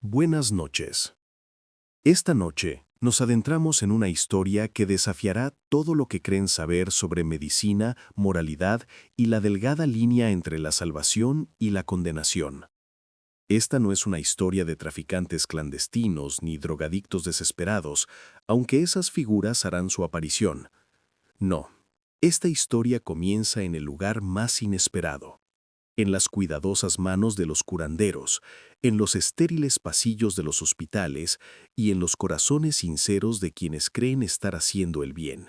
Buenas noches. Esta noche nos adentramos en una historia que desafiará todo lo que creen saber sobre medicina, moralidad y la delgada línea entre la salvación y la condenación. Esta no es una historia de traficantes clandestinos ni drogadictos desesperados, aunque esas figuras harán su aparición. No, esta historia comienza en el lugar más inesperado, en las cuidadosas manos de los curanderos, en los estériles pasillos de los hospitales y en los corazones sinceros de quienes creen estar haciendo el bien.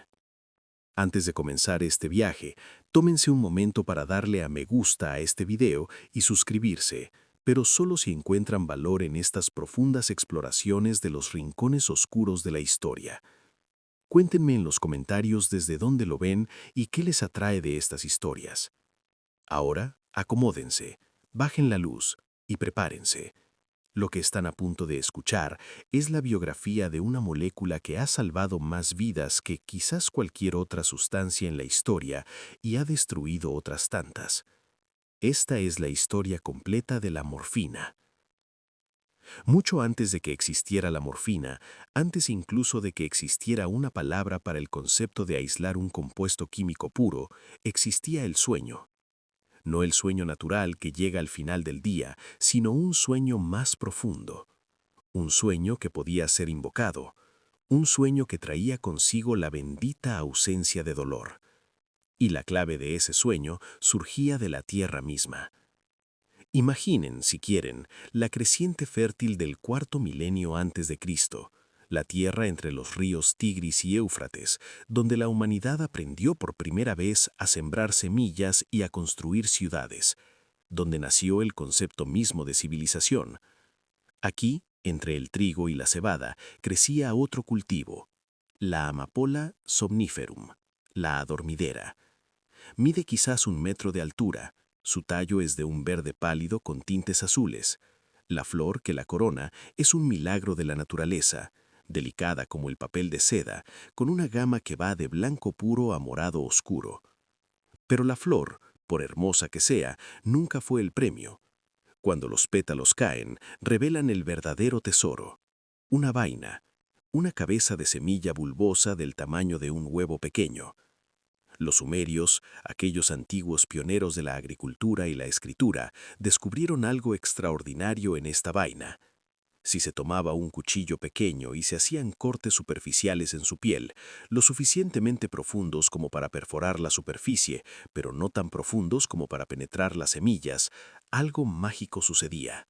Antes de comenzar este viaje, tómense un momento para darle a me gusta a este video y suscribirse, pero solo si encuentran valor en estas profundas exploraciones de los rincones oscuros de la historia. Cuéntenme en los comentarios desde dónde lo ven y qué les atrae de estas historias. Ahora, acomódense, bajen la luz y prepárense. Lo que están a punto de escuchar es la biografía de una molécula que ha salvado más vidas que quizás cualquier otra sustancia en la historia y ha destruido otras tantas. Esta es la historia completa de la morfina. Mucho antes de que existiera la morfina, antes incluso de que existiera una palabra para el concepto de aislar un compuesto químico puro, existía el sueño. No el sueño natural que llega al final del día, sino un sueño más profundo. Un sueño que podía ser invocado. Un sueño que traía consigo la bendita ausencia de dolor. Y la clave de ese sueño surgía de la tierra misma. Imaginen, si quieren, la creciente fértil del cuarto milenio antes de Cristo, la tierra entre los ríos Tigris y Éufrates, donde la humanidad aprendió por primera vez a sembrar semillas y a construir ciudades, donde nació el concepto mismo de civilización. Aquí, entre el trigo y la cebada, crecía otro cultivo, la amapola somniferum, la adormidera. Mide quizás 1 metro de altura, su tallo es de un verde pálido con tintes azules. La flor que la corona es un milagro de la naturaleza, delicada como el papel de seda, con una gama que va de blanco puro a morado oscuro. Pero la flor, por hermosa que sea, nunca fue el premio. Cuando los pétalos caen, revelan el verdadero tesoro. Una vaina, una cabeza de semilla bulbosa del tamaño de un huevo pequeño. Los sumerios, aquellos antiguos pioneros de la agricultura y la escritura, descubrieron algo extraordinario en esta vaina. Si se tomaba un cuchillo pequeño y se hacían cortes superficiales en su piel, lo suficientemente profundos como para perforar la superficie, pero no tan profundos como para penetrar las semillas, algo mágico sucedía.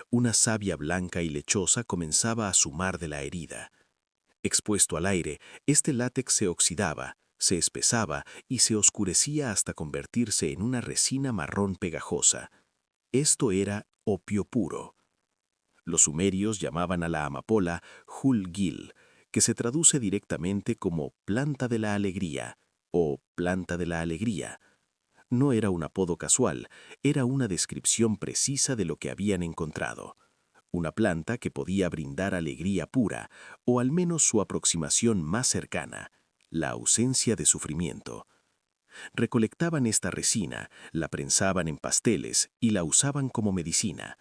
Una savia blanca y lechosa comenzaba a sumar de la herida. Expuesto al aire, este látex se oxidaba, se espesaba y se oscurecía hasta convertirse en una resina marrón pegajosa. Esto era opio puro. Los sumerios llamaban a la amapola Hul-Gil, que se traduce directamente como planta de la alegría o planta de la alegría. No era un apodo casual, era una descripción precisa de lo que habían encontrado. Una planta que podía brindar alegría pura, o al menos su aproximación más cercana, la ausencia de sufrimiento. Recolectaban esta resina, la prensaban en pasteles y la usaban como medicina,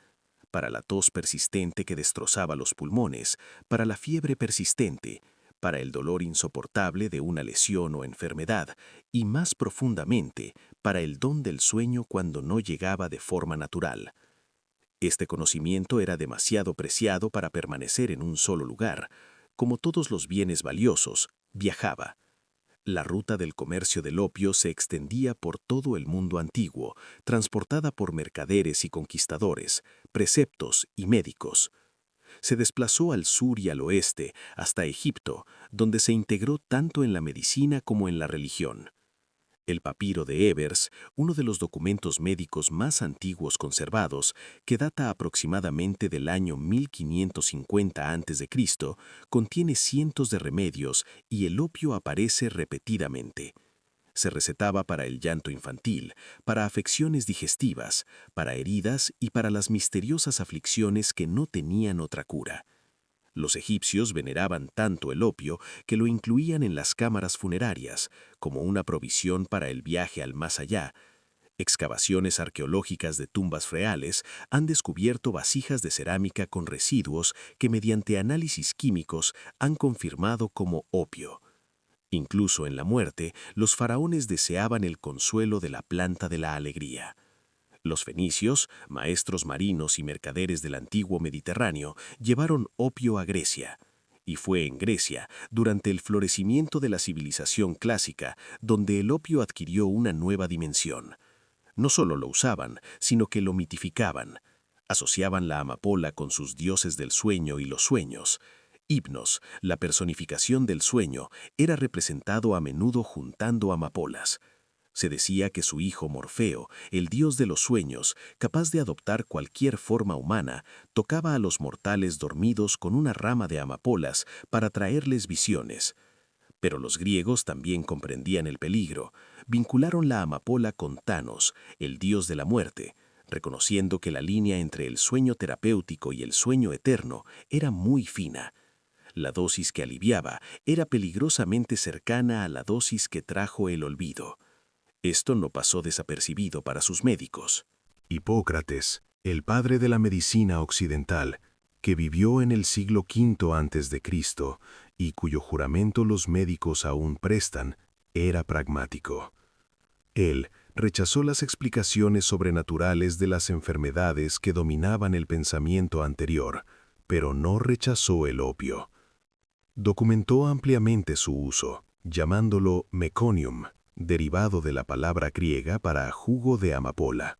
para la tos persistente que destrozaba los pulmones, para la fiebre persistente, para el dolor insoportable de una lesión o enfermedad, y más profundamente, para el don del sueño cuando no llegaba de forma natural. Este conocimiento era demasiado preciado para permanecer en un solo lugar. Como todos los bienes valiosos, viajaba. La ruta del comercio del opio se extendía por todo el mundo antiguo, transportada por mercaderes y conquistadores, preceptos y médicos. Se desplazó al sur y al oeste, hasta Egipto, donde se integró tanto en la medicina como en la religión. El papiro de Ebers, uno de los documentos médicos más antiguos conservados, que data aproximadamente del año 1550 a.C., contiene cientos de remedios y el opio aparece repetidamente. Se recetaba para el llanto infantil, para afecciones digestivas, para heridas y para las misteriosas aflicciones que no tenían otra cura. Los egipcios veneraban tanto el opio que lo incluían en las cámaras funerarias, como una provisión para el viaje al más allá. Excavaciones arqueológicas de tumbas reales han descubierto vasijas de cerámica con residuos que mediante análisis químicos han confirmado como opio. Incluso en la muerte, los faraones deseaban el consuelo de la planta de la alegría. Los fenicios, maestros marinos y mercaderes del antiguo Mediterráneo, llevaron opio a Grecia. Y fue en Grecia, durante el florecimiento de la civilización clásica, donde el opio adquirió una nueva dimensión. No solo lo usaban, sino que lo mitificaban. Asociaban la amapola con sus dioses del sueño y los sueños. Hipnos, la personificación del sueño, era representado a menudo juntando amapolas. Se decía que su hijo Morfeo, el dios de los sueños, capaz de adoptar cualquier forma humana, tocaba a los mortales dormidos con una rama de amapolas para traerles visiones. Pero los griegos también comprendían el peligro. Vincularon la amapola con Thanos, el dios de la muerte, reconociendo que la línea entre el sueño terapéutico y el sueño eterno era muy fina. La dosis que aliviaba era peligrosamente cercana a la dosis que trajo el olvido. Esto no pasó desapercibido para sus médicos. Hipócrates, el padre de la medicina occidental, que vivió en el siglo V a.C. y cuyo juramento los médicos aún prestan, era pragmático. Él rechazó las explicaciones sobrenaturales de las enfermedades que dominaban el pensamiento anterior, pero no rechazó el opio. Documentó ampliamente su uso, llamándolo meconium, derivado de la palabra griega para jugo de amapola.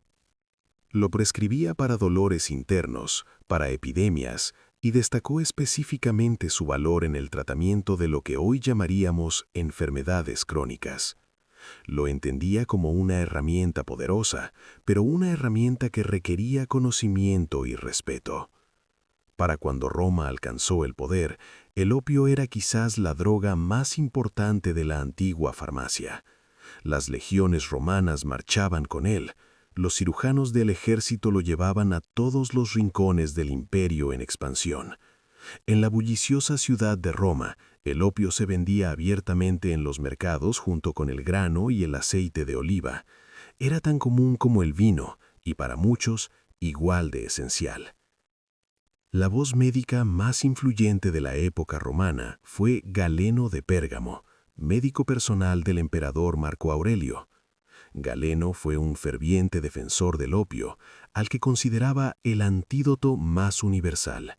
Lo prescribía para dolores internos, para epidemias, y destacó específicamente su valor en el tratamiento de lo que hoy llamaríamos enfermedades crónicas. Lo entendía como una herramienta poderosa, pero una herramienta que requería conocimiento y respeto. Para cuando Roma alcanzó el poder, el opio era quizás la droga más importante de la antigua farmacia. Las legiones romanas marchaban con él. Los cirujanos del ejército lo llevaban a todos los rincones del imperio en expansión. En la bulliciosa ciudad de Roma, el opio se vendía abiertamente en los mercados junto con el grano y el aceite de oliva. Era tan común como el vino, y para muchos, igual de esencial. La voz médica más influyente de la época romana fue Galeno de Pérgamo, médico personal del emperador Marco Aurelio. Galeno fue un ferviente defensor del opio, al que consideraba el antídoto más universal.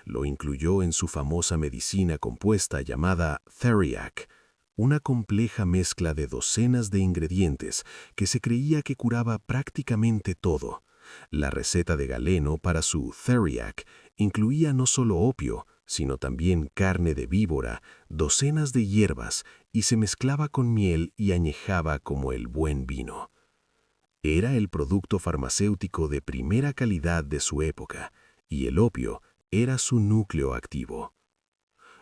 Lo incluyó en su famosa medicina compuesta llamada Theriac, una compleja mezcla de docenas de ingredientes que se creía que curaba prácticamente todo. La receta de Galeno para su Theriac incluía no solo opio, sino también carne de víbora, docenas de hierbas, y se mezclaba con miel y añejaba como el buen vino. Era el producto farmacéutico de primera calidad de su época, y el opio era su núcleo activo.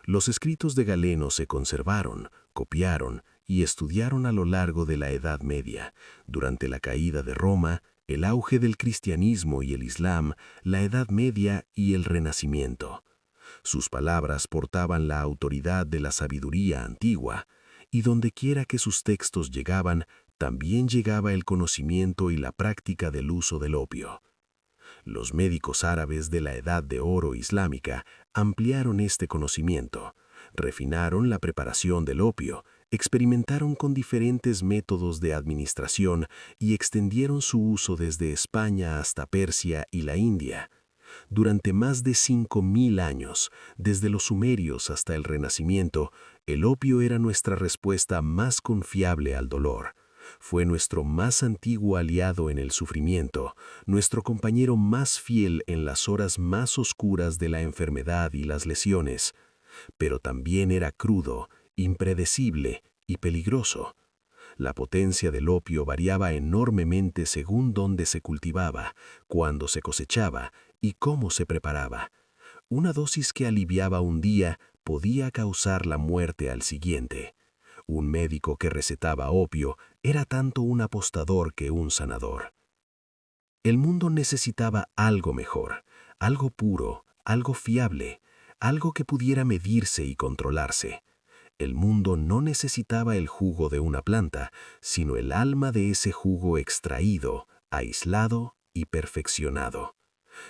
Los escritos de Galeno se conservaron, copiaron y estudiaron a lo largo de la Edad Media, durante la caída de Roma, el auge del cristianismo y el islam, la Edad Media y el Renacimiento. Sus palabras portaban la autoridad de la sabiduría antigua, y dondequiera que sus textos llegaban, también llegaba el conocimiento y la práctica del uso del opio. Los médicos árabes de la Edad de Oro islámica ampliaron este conocimiento, refinaron la preparación del opio, experimentaron con diferentes métodos de administración y extendieron su uso desde España hasta Persia y la India. Durante más de 5.000 años, desde los sumerios hasta el Renacimiento, el opio era nuestra respuesta más confiable al dolor. Fue nuestro más antiguo aliado en el sufrimiento, nuestro compañero más fiel en las horas más oscuras de la enfermedad y las lesiones. Pero también era crudo, impredecible y peligroso. La potencia del opio variaba enormemente según dónde se cultivaba, cuándo se cosechaba y cómo se preparaba. Una dosis que aliviaba un día podía causar la muerte al siguiente. Un médico que recetaba opio era tanto un apostador que un sanador. El mundo necesitaba algo mejor, algo puro, algo fiable, algo que pudiera medirse y controlarse. El mundo no necesitaba el jugo de una planta, sino el alma de ese jugo extraído, aislado y perfeccionado.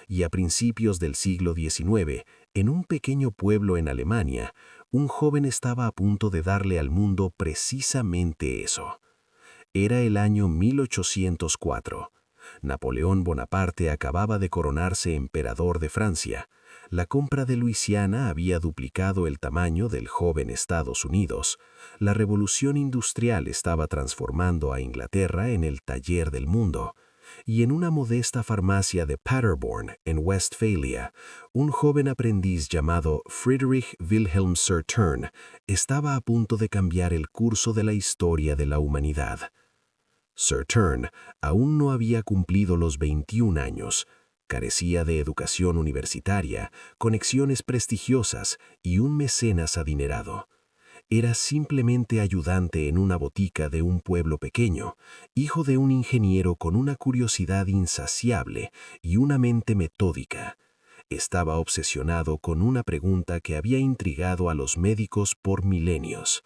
Y a principios del siglo XIX, en un pequeño pueblo en Alemania, un joven estaba a punto de darle al mundo precisamente eso. Era el año 1804. Napoleón Bonaparte acababa de coronarse emperador de Francia. La compra de Luisiana había duplicado el tamaño del joven Estados Unidos. La revolución industrial estaba transformando a Inglaterra en el taller del mundo. Y en una modesta farmacia de Paderborn, en Westfalia, un joven aprendiz llamado Friedrich Wilhelm Sautern estaba a punto de cambiar el curso de la historia de la humanidad. Sautern aún no había cumplido los 21 años, carecía de educación universitaria, conexiones prestigiosas y un mecenas adinerado. Era simplemente ayudante en una botica de un pueblo pequeño, hijo de un ingeniero con una curiosidad insaciable y una mente metódica. Estaba obsesionado con una pregunta que había intrigado a los médicos por milenios.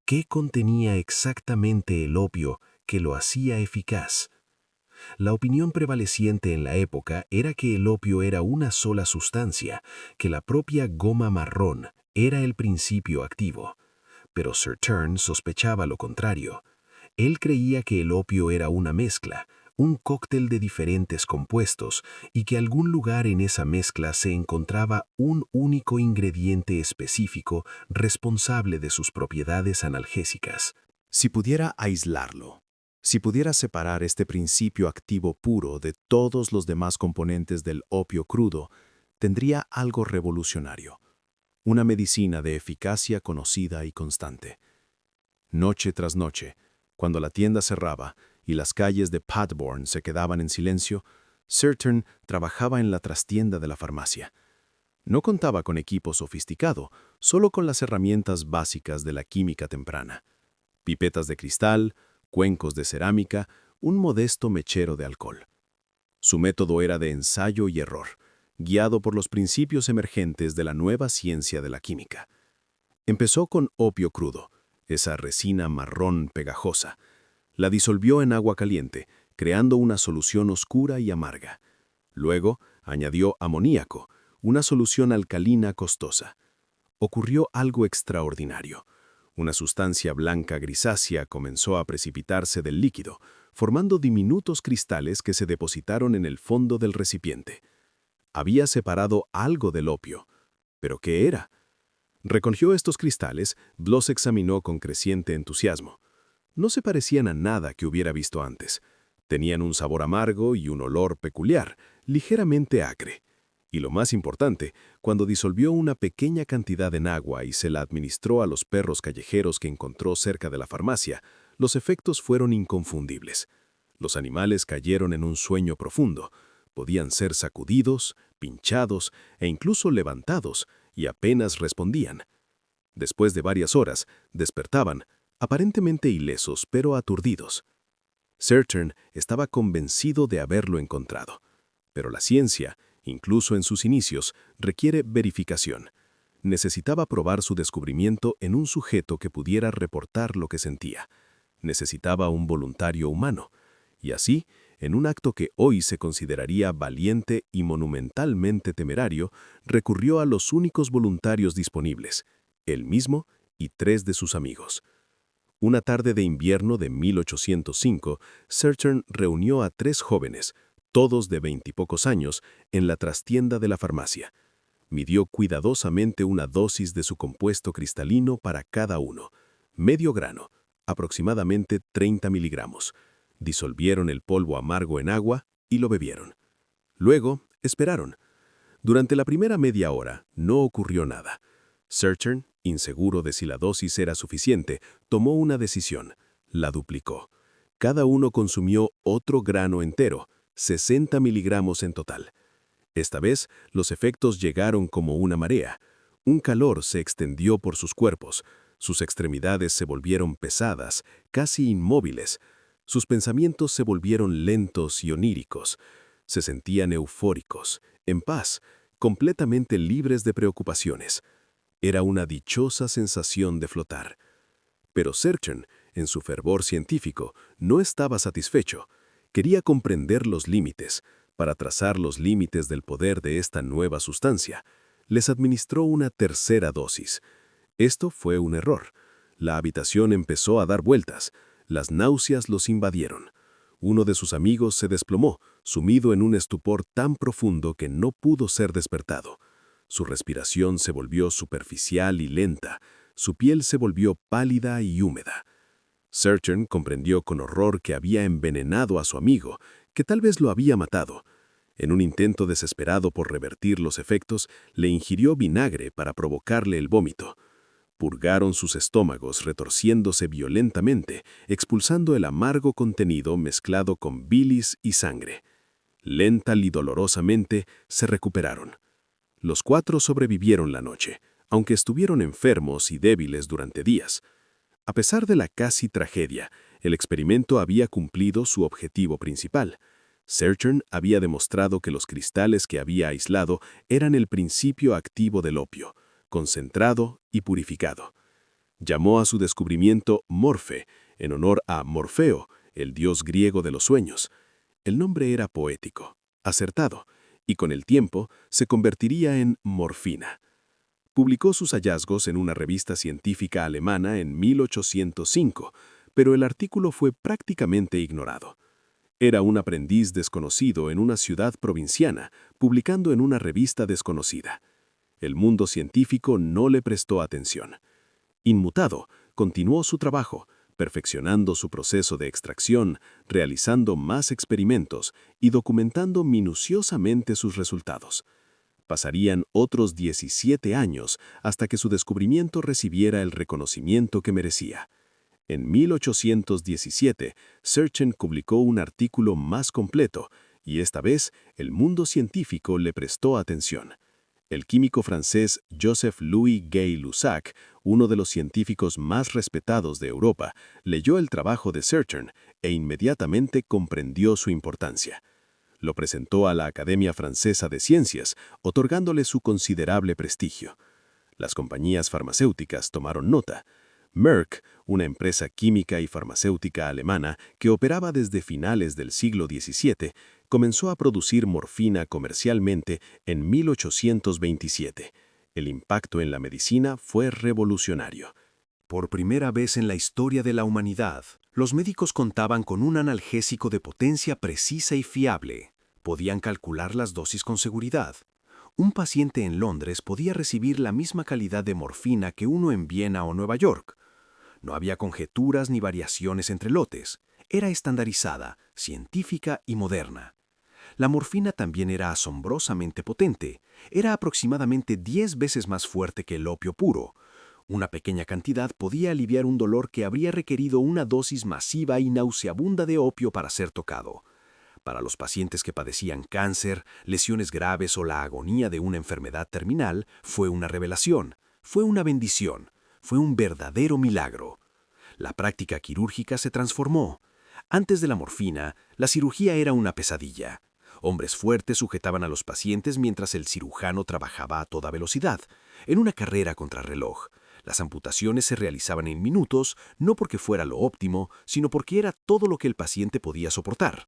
¿Qué contenía exactamente el opio que lo hacía eficaz? La opinión prevaleciente en la época era que el opio era una sola sustancia, que la propia goma marrón era el principio activo. Pero Sautern sospechaba lo contrario. Él creía que el opio era una mezcla, un cóctel de diferentes compuestos, y que algún lugar en esa mezcla se encontraba un único ingrediente específico responsable de sus propiedades analgésicas. Si pudiera aislarlo, si pudiera separar este principio activo puro de todos los demás componentes del opio crudo, tendría algo revolucionario. Una medicina de eficacia conocida y constante. Noche tras noche, cuando la tienda cerraba y las calles de Paderborn se quedaban en silencio, Sautern trabajaba en la trastienda de la farmacia. No contaba con equipo sofisticado, solo con las herramientas básicas de la química temprana. Pipetas de cristal, cuencos de cerámica, un modesto mechero de alcohol. Su método era de ensayo y error, guiado por los principios emergentes de la nueva ciencia de la química. Empezó con opio crudo, esa resina marrón pegajosa. La disolvió en agua caliente, creando una solución oscura y amarga. Luego añadió amoníaco, una solución alcalina costosa. Ocurrió algo extraordinario. Una sustancia blanca grisácea comenzó a precipitarse del líquido, formando diminutos cristales que se depositaron en el fondo del recipiente. Había separado algo del opio. ¿Pero qué era? Recogió estos cristales, los examinó con creciente entusiasmo. No se parecían a nada que hubiera visto antes. Tenían un sabor amargo y un olor peculiar, ligeramente acre. Y lo más importante, cuando disolvió una pequeña cantidad en agua y se la administró a los perros callejeros que encontró cerca de la farmacia, los efectos fueron inconfundibles. Los animales cayeron en un sueño profundo. Podían ser sacudidos, pinchados e incluso levantados, y apenas respondían. Después de varias horas, despertaban, aparentemente ilesos pero aturdidos. Sautern estaba convencido de haberlo encontrado. Pero la ciencia, incluso en sus inicios, requiere verificación. Necesitaba probar su descubrimiento en un sujeto que pudiera reportar lo que sentía. Necesitaba un voluntario humano. Y así, en un acto que hoy se consideraría valiente y monumentalmente temerario, recurrió a los únicos voluntarios disponibles, él mismo y 3 de sus amigos. Una tarde de invierno de 1805, Sautern reunió a 3 jóvenes, todos de 20 y pocos años, en la trastienda de la farmacia. Midió cuidadosamente una dosis de su compuesto cristalino para cada uno, medio grano, aproximadamente 30 miligramos. Disolvieron el polvo amargo en agua y lo bebieron. Luego, esperaron. Durante la primera media hora, no ocurrió nada. Sautern, inseguro de si la dosis era suficiente, tomó una decisión. La duplicó. Cada uno consumió otro grano entero, 60 miligramos en total. Esta vez, los efectos llegaron como una marea. Un calor se extendió por sus cuerpos. Sus extremidades se volvieron pesadas, casi inmóviles. Sus pensamientos se volvieron lentos y oníricos. Se sentían eufóricos, en paz, completamente libres de preocupaciones. Era una dichosa sensación de flotar. Pero Sergent, en su fervor científico, no estaba satisfecho. Quería comprender los límites. Para trazar los límites del poder de esta nueva sustancia, les administró una tercera dosis. Esto fue un error. La habitación empezó a dar vueltas. Las náuseas los invadieron. Uno de sus amigos se desplomó, sumido en un estupor tan profundo que no pudo ser despertado. Su respiración se volvió superficial y lenta. Su piel se volvió pálida y húmeda. Sergent comprendió con horror que había envenenado a su amigo, que tal vez lo había matado. En un intento desesperado por revertir los efectos, le ingirió vinagre para provocarle el vómito. Purgaron sus estómagos retorciéndose violentamente, expulsando el amargo contenido mezclado con bilis y sangre. Lenta y dolorosamente se recuperaron. Los 4 sobrevivieron la noche, aunque estuvieron enfermos y débiles durante días. A pesar de la casi tragedia, el experimento había cumplido su objetivo principal. Sergent había demostrado que los cristales que había aislado eran el principio activo del opio, concentrado y purificado. Llamó a su descubrimiento Morfe, en honor a Morfeo, el dios griego de los sueños. El nombre era poético, acertado, y con el tiempo se convertiría en morfina. Publicó sus hallazgos en una revista científica alemana en 1805, pero el artículo fue prácticamente ignorado. Era un aprendiz desconocido en una ciudad provinciana, publicando en una revista desconocida. El mundo científico no le prestó atención. Inmutado, continuó su trabajo, perfeccionando su proceso de extracción, realizando más experimentos y documentando minuciosamente sus resultados. Pasarían otros 17 años hasta que su descubrimiento recibiera el reconocimiento que merecía. En 1817, Sergent publicó un artículo más completo, y esta vez el mundo científico le prestó atención. El químico francés Joseph-Louis Gay-Lussac, uno de los científicos más respetados de Europa, leyó el trabajo de Sergent e inmediatamente comprendió su importancia. Lo presentó a la Academia Francesa de Ciencias, otorgándole su considerable prestigio. Las compañías farmacéuticas tomaron nota. Merck, una empresa química y farmacéutica alemana que operaba desde finales del siglo XVII, comenzó a producir morfina comercialmente en 1827. El impacto en la medicina fue revolucionario. Por primera vez en la historia de la humanidad, los médicos contaban con un analgésico de potencia precisa y fiable. Podían calcular las dosis con seguridad. Un paciente en Londres podía recibir la misma calidad de morfina que uno en Viena o Nueva York. No había conjeturas ni variaciones entre lotes. Era estandarizada, científica y moderna. La morfina también era asombrosamente potente. Era aproximadamente 10 veces más fuerte que el opio puro. Una pequeña cantidad podía aliviar un dolor que habría requerido una dosis masiva y nauseabunda de opio para ser tocado. Para los pacientes que padecían cáncer, lesiones graves o la agonía de una enfermedad terminal, fue una revelación, fue una bendición, fue un verdadero milagro. La práctica quirúrgica se transformó. Antes de la morfina, la cirugía era una pesadilla. Hombres fuertes sujetaban a los pacientes mientras el cirujano trabajaba a toda velocidad, en una carrera contrarreloj. Las amputaciones se realizaban en minutos, no porque fuera lo óptimo, sino porque era todo lo que el paciente podía soportar.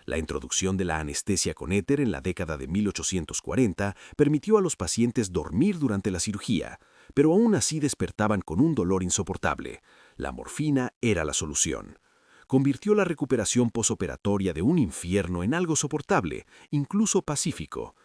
La introducción de la anestesia con éter en la década de 1840 permitió a los pacientes dormir durante la cirugía, pero aún así despertaban con un dolor insoportable. La morfina era la solución. Convirtió la recuperación posoperatoria de un infierno en algo soportable, incluso pacífico.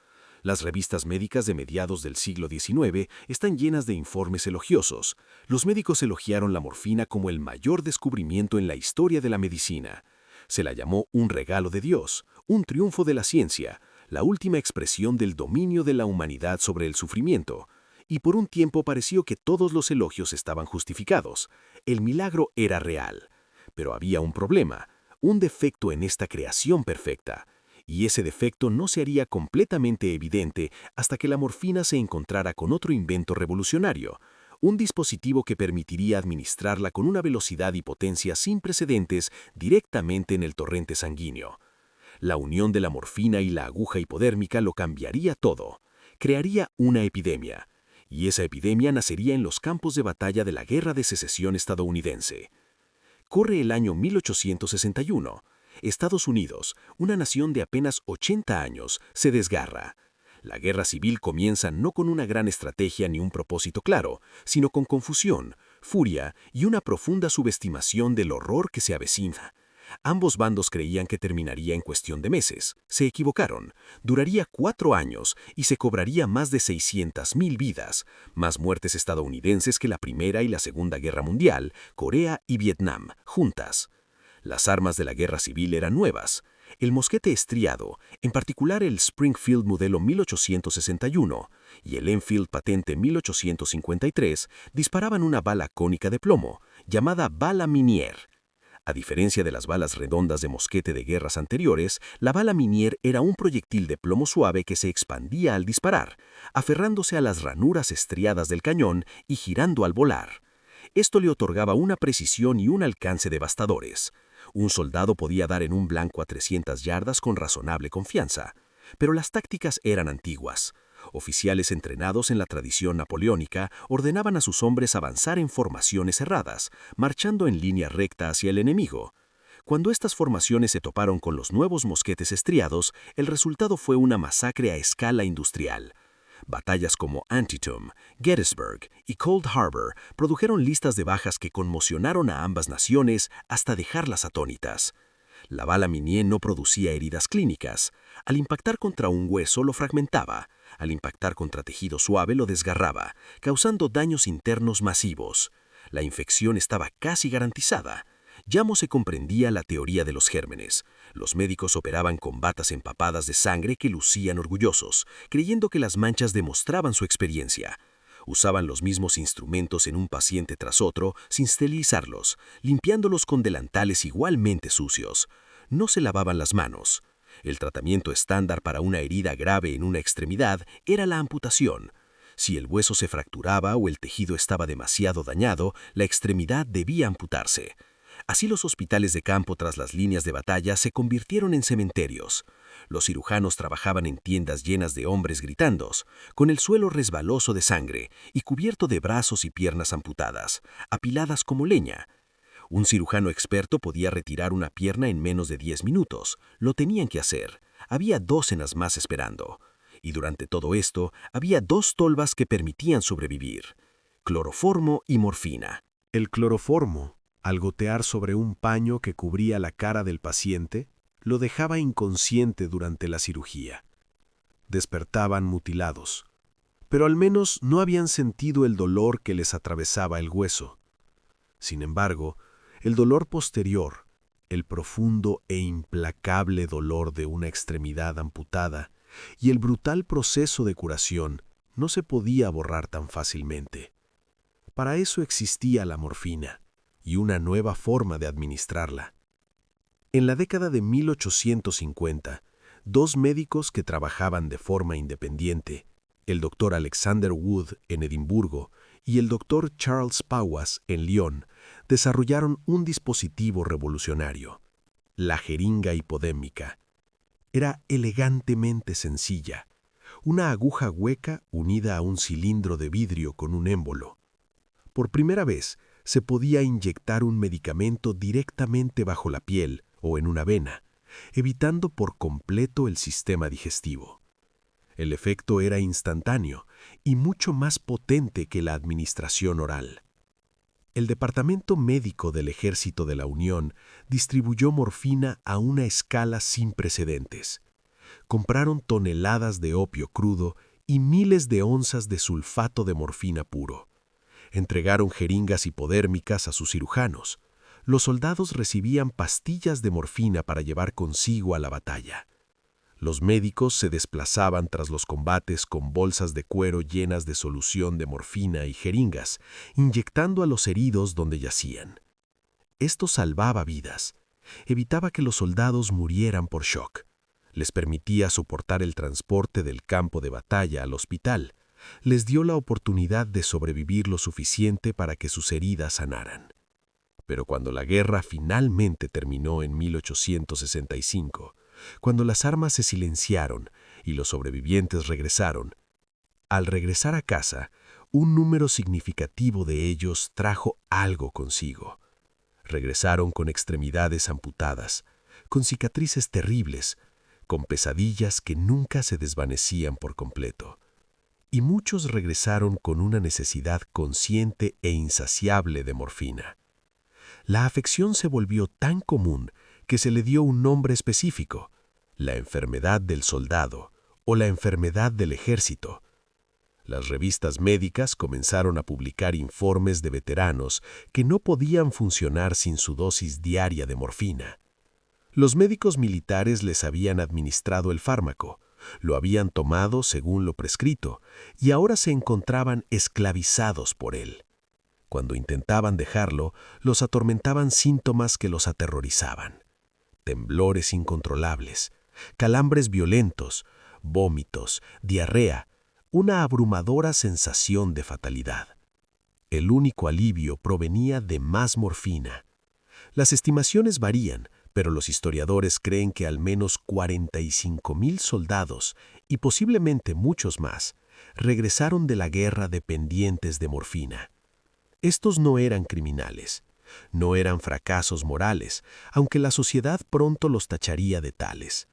Las revistas médicas de mediados del siglo XIX están llenas de informes elogiosos. Los médicos elogiaron la morfina como el mayor descubrimiento en la historia de la medicina. Se la llamó un regalo de Dios, un triunfo de la ciencia, la última expresión del dominio de la humanidad sobre el sufrimiento. Y por un tiempo pareció que todos los elogios estaban justificados. El milagro era real. Pero había un problema, un defecto en esta creación perfecta. Y ese defecto no se haría completamente evidente hasta que la morfina se encontrara con otro invento revolucionario, un dispositivo que permitiría administrarla con una velocidad y potencia sin precedentes directamente en el torrente sanguíneo. La unión de la morfina y la aguja hipodérmica lo cambiaría todo. Crearía una epidemia. y esa epidemia nacería en los campos de batalla de la Guerra de Secesión estadounidense. Corre el año 1861. Estados Unidos, una nación de apenas 80 años, se desgarra. La guerra civil comienza no con una gran estrategia ni un propósito claro, sino con confusión, furia y una profunda subestimación del horror que se avecina. Ambos bandos creían que terminaría en cuestión de meses. Se equivocaron. Duraría 4 años y se cobraría más de 600,000 vidas, más muertes estadounidenses que la Primera y la Segunda Guerra Mundial, Corea y Vietnam, juntas. Las armas de la guerra civil eran nuevas. El mosquete estriado, en particular el Springfield modelo 1861 y el Enfield patente 1853, disparaban una bala cónica de plomo, llamada bala Minier. A diferencia de las balas redondas de mosquete de guerras anteriores, la bala Minier era un proyectil de plomo suave que se expandía al disparar, aferrándose a las ranuras estriadas del cañón y girando al volar. Esto le otorgaba una precisión y un alcance devastadores. Un soldado podía dar en un blanco a 300 yardas con razonable confianza. Pero las tácticas eran antiguas. Oficiales entrenados en la tradición napoleónica ordenaban a sus hombres avanzar en formaciones cerradas, marchando en línea recta hacia el enemigo. Cuando estas formaciones se toparon con los nuevos mosquetes estriados, el resultado fue una masacre a escala industrial. Batallas como Antietam, Gettysburg y Cold Harbor produjeron listas de bajas que conmocionaron a ambas naciones hasta dejarlas atónitas. La bala Minier no producía heridas clínicas. Al impactar contra un hueso lo fragmentaba. Al impactar contra tejido suave lo desgarraba, causando daños internos masivos. La infección estaba casi garantizada. Ya no se comprendía la teoría de los gérmenes. Los médicos operaban con batas empapadas de sangre que lucían orgullosos, creyendo que las manchas demostraban su experiencia. Usaban los mismos instrumentos en un paciente tras otro sin esterilizarlos, limpiándolos con delantales igualmente sucios. No se lavaban las manos. El tratamiento estándar para una herida grave en una extremidad era la amputación. Si el hueso se fracturaba o el tejido estaba demasiado dañado, la extremidad debía amputarse. Así los hospitales de campo tras las líneas de batalla se convirtieron en cementerios. Los cirujanos trabajaban en tiendas llenas de hombres gritando, con el suelo resbaloso de sangre y cubierto de brazos y piernas amputadas, apiladas como leña. Un cirujano experto podía retirar una pierna en menos de 10 minutos. Lo tenían que hacer. Había docenas más esperando. Y durante todo esto, había 2 tolvas que permitían sobrevivir: cloroformo y morfina. El cloroformo, al gotear sobre un paño que cubría la cara del paciente, lo dejaba inconsciente durante la cirugía. Despertaban mutilados, pero al menos no habían sentido el dolor que les atravesaba el hueso. Sin embargo, el dolor posterior, el profundo e implacable dolor de una extremidad amputada y el brutal proceso de curación no se podía borrar tan fácilmente. Para eso existía la morfina y una nueva forma de administrarla. En la década de 1850, 2 médicos que trabajaban de forma independiente, el doctor Alexander Wood en Edimburgo y el doctor Charles Pauwast en Lyon, desarrollaron un dispositivo revolucionario: la jeringa hipodémica. Era elegantemente sencilla, una aguja hueca unida a un cilindro de vidrio con un émbolo. Por primera vez, se podía inyectar un medicamento directamente bajo la piel o en una vena, evitando por completo el sistema digestivo. El efecto era instantáneo y mucho más potente que la administración oral. El Departamento Médico del Ejército de la Unión distribuyó morfina a una escala sin precedentes. Compraron toneladas de opio crudo y miles de onzas de sulfato de morfina puro. Entregaron jeringas hipodérmicas a sus cirujanos. Los soldados recibían pastillas de morfina para llevar consigo a la batalla. Los médicos se desplazaban tras los combates con bolsas de cuero llenas de solución de morfina y jeringas, inyectando a los heridos donde yacían. Esto salvaba vidas, evitaba que los soldados murieran por shock, les permitía soportar el transporte del campo de batalla al hospital, les dio la oportunidad de sobrevivir lo suficiente para que sus heridas sanaran. Pero cuando la guerra finalmente terminó en 1865, cuando las armas se silenciaron y los sobrevivientes regresaron, al regresar a casa, Un número significativo de ellos trajo algo consigo. Regresaron con extremidades amputadas, con cicatrices terribles, con pesadillas que nunca se desvanecían por completo. Y muchos regresaron con una necesidad consciente e insaciable de morfina. La afección se volvió tan común que se le dio un nombre específico: la enfermedad del soldado o la enfermedad del ejército. Las revistas médicas comenzaron a publicar informes de veteranos que no podían funcionar sin su dosis diaria de morfina. Los médicos militares les habían administrado el fármaco, lo habían tomado según lo prescrito y ahora se encontraban esclavizados por él. Cuando intentaban dejarlo, los atormentaban síntomas que los aterrorizaban: temblores incontrolables, calambres violentos, vómitos, diarrea, una abrumadora sensación de fatalidad. El único alivio provenía de más morfina. Las estimaciones varían, pero los historiadores creen que al menos 45,000 soldados, y posiblemente muchos más, regresaron de la guerra dependientes de morfina. Estos no eran criminales, no eran fracasos morales, aunque la sociedad pronto los tacharía de tales.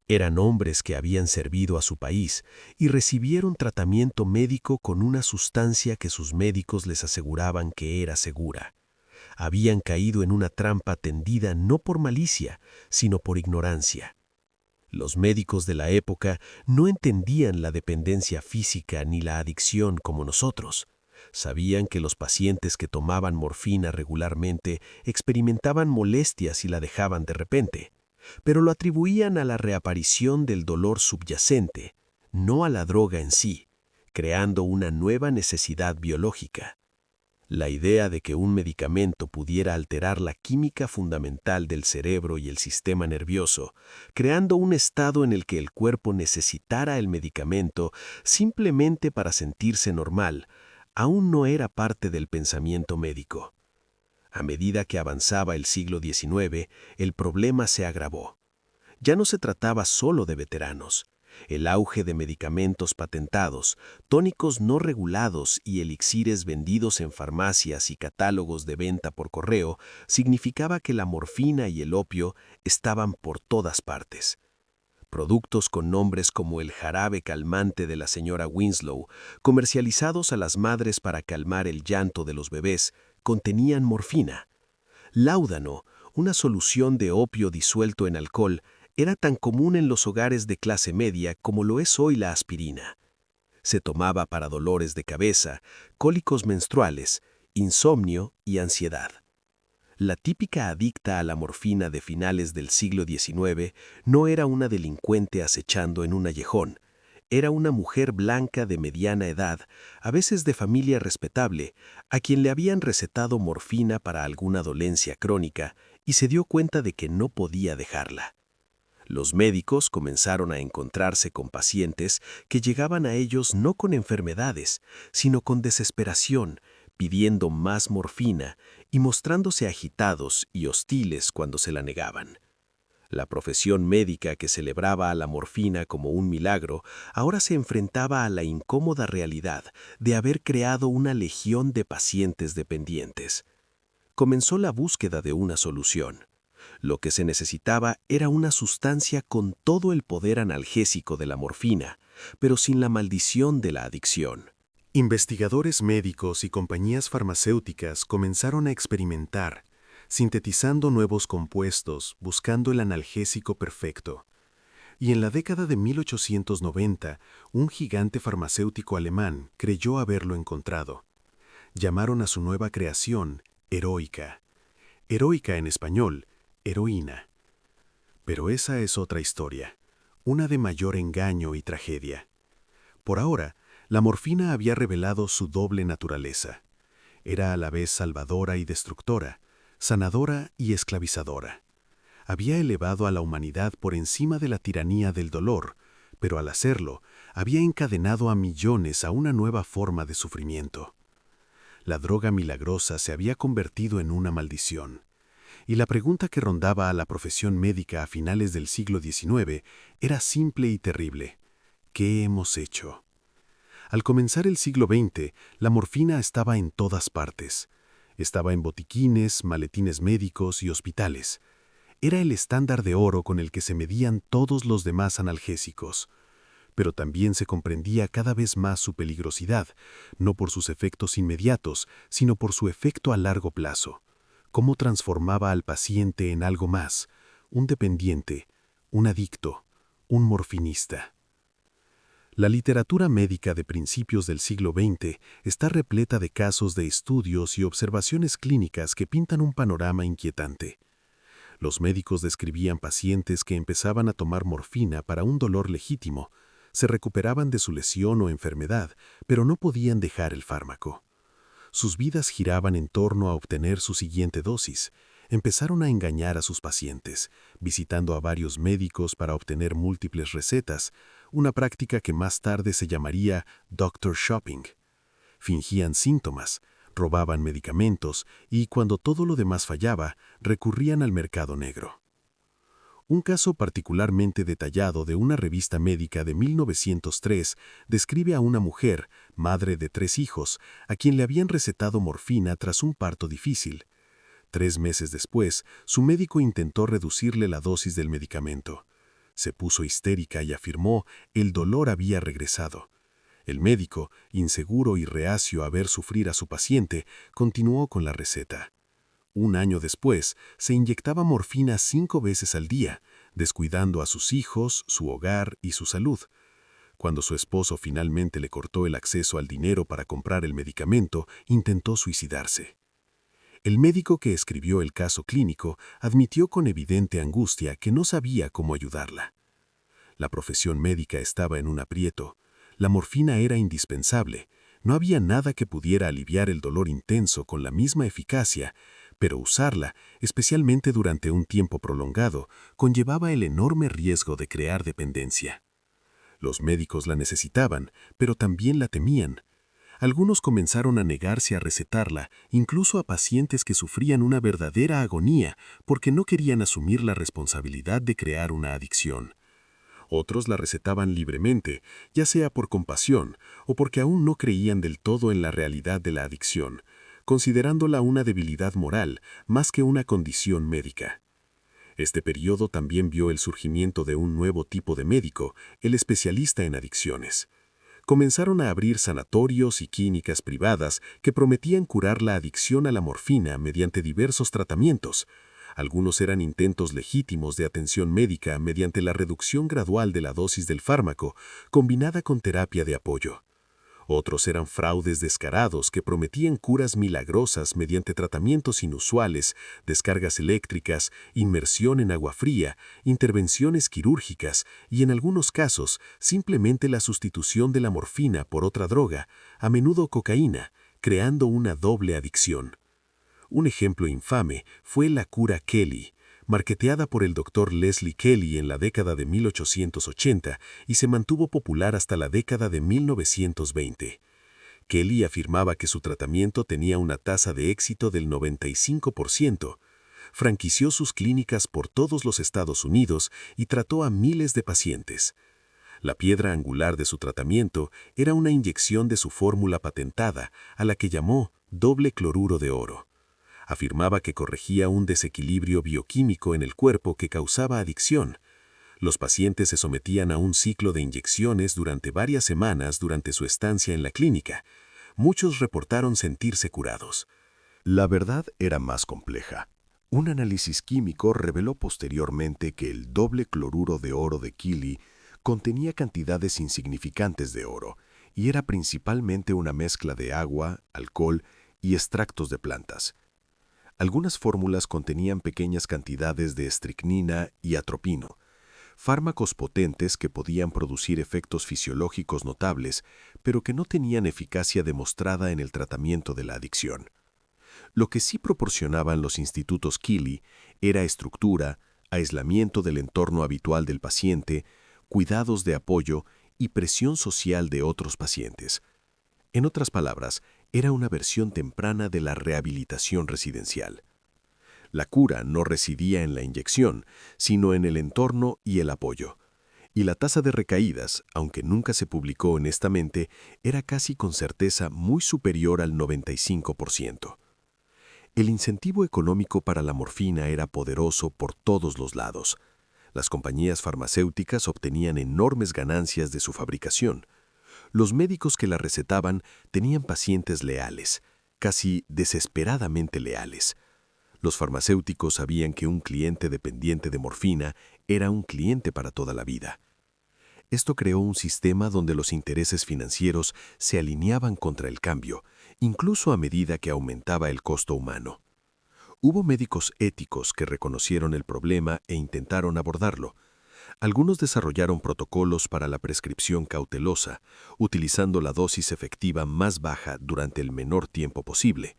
Eran hombres que habían servido a su país y recibieron tratamiento médico con una sustancia que sus médicos les aseguraban que era segura. Habían caído en una trampa tendida no por malicia, sino por ignorancia. Los médicos de la época no entendían la dependencia física ni la adicción como nosotros. Sabían que los pacientes que tomaban morfina regularmente experimentaban molestias y la dejaban de repente, pero lo atribuían a la reaparición del dolor subyacente, no a la droga en sí, creando una nueva necesidad biológica. La idea de que un medicamento pudiera alterar la química fundamental del cerebro y el sistema nervioso, creando un estado en el que el cuerpo necesitara el medicamento simplemente para sentirse normal, aún no era parte del pensamiento médico. A medida que avanzaba el siglo XIX, el problema se agravó. Ya no se trataba solo de veteranos. El auge de medicamentos patentados, tónicos no regulados y elixires vendidos en farmacias y catálogos de venta por correo significaba que la morfina y el opio estaban por todas partes. Productos con nombres como el jarabe calmante de la señora Winslow, comercializados a las madres para calmar el llanto de los bebés, contenían morfina. Láudano, una solución de opio disuelto en alcohol, era tan común en los hogares de clase media como lo es hoy la aspirina. Se tomaba para dolores de cabeza, cólicos menstruales, insomnio y ansiedad. La típica adicta a la morfina de finales del siglo XIX no era una delincuente acechando en un aljejón. Era una mujer blanca de mediana edad, a veces de familia respetable, a quien le habían recetado morfina para alguna dolencia crónica y se dio cuenta de que no podía dejarla. Los médicos comenzaron a encontrarse con pacientes que llegaban a ellos no con enfermedades, sino con desesperación, pidiendo más morfina y mostrándose agitados y hostiles cuando se la negaban. La profesión médica que celebraba a la morfina como un milagro ahora se enfrentaba a la incómoda realidad de haber creado una legión de pacientes dependientes. Comenzó la búsqueda de una solución. Lo que se necesitaba era una sustancia con todo el poder analgésico de la morfina, pero sin la maldición de la adicción. Investigadores médicos y compañías farmacéuticas comenzaron a experimentar, sintetizando nuevos compuestos, buscando el analgésico perfecto. Y en la década de 1890, un gigante farmacéutico alemán creyó haberlo encontrado. Llamaron a su nueva creación heroica. Heroica en español, heroína. Pero esa es otra historia, una de mayor engaño y tragedia. Por ahora, la morfina había revelado su doble naturaleza. Era a la vez salvadora y destructora, sanadora y esclavizadora. Había elevado a la humanidad por encima de la tiranía del dolor, pero al hacerlo, había encadenado a millones a una nueva forma de sufrimiento. La droga milagrosa se había convertido en una maldición. Y la pregunta que rondaba a la profesión médica a finales del siglo XIX era simple y terrible. ¿Qué hemos hecho? Al comenzar el siglo XX, la morfina estaba en todas partes. Estaba en botiquines, maletines médicos y hospitales. Era el estándar de oro con el que se medían todos los demás analgésicos. Pero también se comprendía cada vez más su peligrosidad, no por sus efectos inmediatos, sino por su efecto a largo plazo. Cómo transformaba al paciente en algo más, un dependiente, un adicto, un morfinista. La literatura médica de principios del siglo XX está repleta de casos de estudios y observaciones clínicas que pintan un panorama inquietante. Los médicos describían pacientes que empezaban a tomar morfina para un dolor legítimo, se recuperaban de su lesión o enfermedad, pero no podían dejar el fármaco. Sus vidas giraban en torno a obtener su siguiente dosis. Empezaron a engañar a sus pacientes, visitando a varios médicos para obtener múltiples recetas, una práctica que más tarde se llamaría doctor shopping. Fingían síntomas, robaban medicamentos y, cuando todo lo demás fallaba, recurrían al mercado negro. Un caso particularmente detallado de una revista médica de 1903 describe a una mujer, madre de 3 hijos, a quien le habían recetado morfina tras un parto difícil. 3 meses después, su médico intentó reducirle la dosis del medicamento. Se puso histérica y afirmó el dolor había regresado. El médico, inseguro y reacio a ver sufrir a su paciente, continuó con la receta. 1 año después, se inyectaba morfina 5 veces al día, descuidando a sus hijos, su hogar y su salud. Cuando su esposo finalmente le cortó el acceso al dinero para comprar el medicamento, intentó suicidarse. El médico que escribió el caso clínico admitió con evidente angustia que no sabía cómo ayudarla. La profesión médica estaba en un aprieto. La morfina era indispensable. No había nada que pudiera aliviar el dolor intenso con la misma eficacia, pero usarla, especialmente durante un tiempo prolongado, conllevaba el enorme riesgo de crear dependencia. Los médicos la necesitaban, pero también la temían. Algunos comenzaron a negarse a recetarla, incluso a pacientes que sufrían una verdadera agonía porque no querían asumir la responsabilidad de crear una adicción. Otros la recetaban libremente, ya sea por compasión o porque aún no creían del todo en la realidad de la adicción, considerándola una debilidad moral más que una condición médica. Este periodo también vio el surgimiento de un nuevo tipo de médico, el especialista en adicciones. Comenzaron a abrir sanatorios y clínicas privadas que prometían curar la adicción a la morfina mediante diversos tratamientos. Algunos eran intentos legítimos de atención médica mediante la reducción gradual de la dosis del fármaco, combinada con terapia de apoyo. Otros eran fraudes descarados que prometían curas milagrosas mediante tratamientos inusuales, descargas eléctricas, inmersión en agua fría, intervenciones quirúrgicas y, en algunos casos, simplemente la sustitución de la morfina por otra droga, a menudo cocaína, creando una doble adicción. Un ejemplo infame fue la cura Kelly, marketeada por el Dr. Leslie Kelly en la década de 1880 y se mantuvo popular hasta la década de 1920. Kelly afirmaba que su tratamiento tenía una tasa de éxito del 95%. Franquició sus clínicas por todos los Estados Unidos y trató a miles de pacientes. La piedra angular de su tratamiento era una inyección de su fórmula patentada, a la que llamó doble cloruro de oro. Afirmaba que corregía un desequilibrio bioquímico en el cuerpo que causaba adicción. Los pacientes se sometían a un ciclo de inyecciones durante varias semanas durante su estancia en la clínica. Muchos reportaron sentirse curados. La verdad era más compleja. Un análisis químico reveló posteriormente que el doble cloruro de oro de Kelly contenía cantidades insignificantes de oro y era principalmente una mezcla de agua, alcohol y extractos de plantas. Algunas fórmulas contenían pequeñas cantidades de estricnina y atropino, fármacos potentes que podían producir efectos fisiológicos notables, pero que no tenían eficacia demostrada en el tratamiento de la adicción. Lo que sí proporcionaban los institutos Kelly era estructura, aislamiento del entorno habitual del paciente, cuidados de apoyo y presión social de otros pacientes. En otras palabras, era una versión temprana de la rehabilitación residencial. La cura no residía en la inyección, sino en el entorno y el apoyo. Y la tasa de recaídas, aunque nunca se publicó honestamente, era casi con certeza muy superior al 95%. El incentivo económico para la morfina era poderoso por todos los lados. Las compañías farmacéuticas obtenían enormes ganancias de su fabricación. Los médicos que la recetaban tenían pacientes leales, casi desesperadamente leales. Los farmacéuticos sabían que un cliente dependiente de morfina era un cliente para toda la vida. Esto creó un sistema donde los intereses financieros se alineaban contra el cambio, incluso a medida que aumentaba el costo humano. Hubo médicos éticos que reconocieron el problema e intentaron abordarlo. Algunos desarrollaron protocolos para la prescripción cautelosa, utilizando la dosis efectiva más baja durante el menor tiempo posible.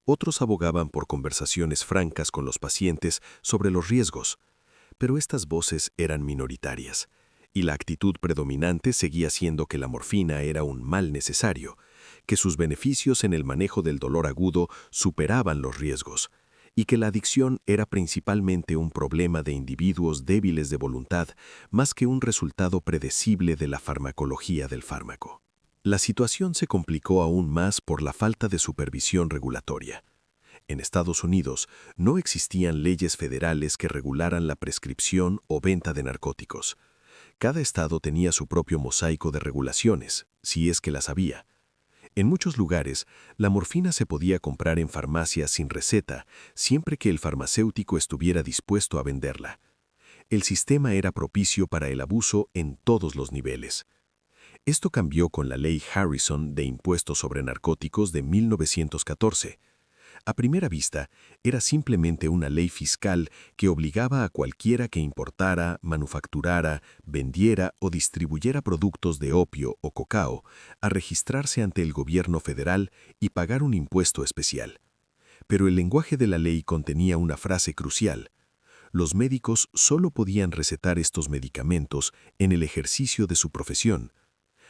Otros abogaban por conversaciones francas con los pacientes sobre los riesgos, pero estas voces eran minoritarias, y la actitud predominante seguía siendo que la morfina era un mal necesario, que sus beneficios en el manejo del dolor agudo superaban los riesgos, y que la adicción era principalmente un problema de individuos débiles de voluntad más que un resultado predecible de la farmacología del fármaco. La situación se complicó aún más por la falta de supervisión regulatoria. En Estados Unidos no existían leyes federales que regularan la prescripción o venta de narcóticos. Cada estado tenía su propio mosaico de regulaciones, si es que las había. En muchos lugares, la morfina se podía comprar en farmacias sin receta, siempre que el farmacéutico estuviera dispuesto a venderla. El sistema era propicio para el abuso en todos los niveles. Esto cambió con la Ley Harrison de Impuestos sobre Narcóticos de 1914. A primera vista, era simplemente una ley fiscal que obligaba a cualquiera que importara, manufacturara, vendiera o distribuyera productos de opio o cacao a registrarse ante el gobierno federal y pagar un impuesto especial. Pero el lenguaje de la ley contenía una frase crucial. Los médicos solo podían recetar estos medicamentos en el ejercicio de su profesión.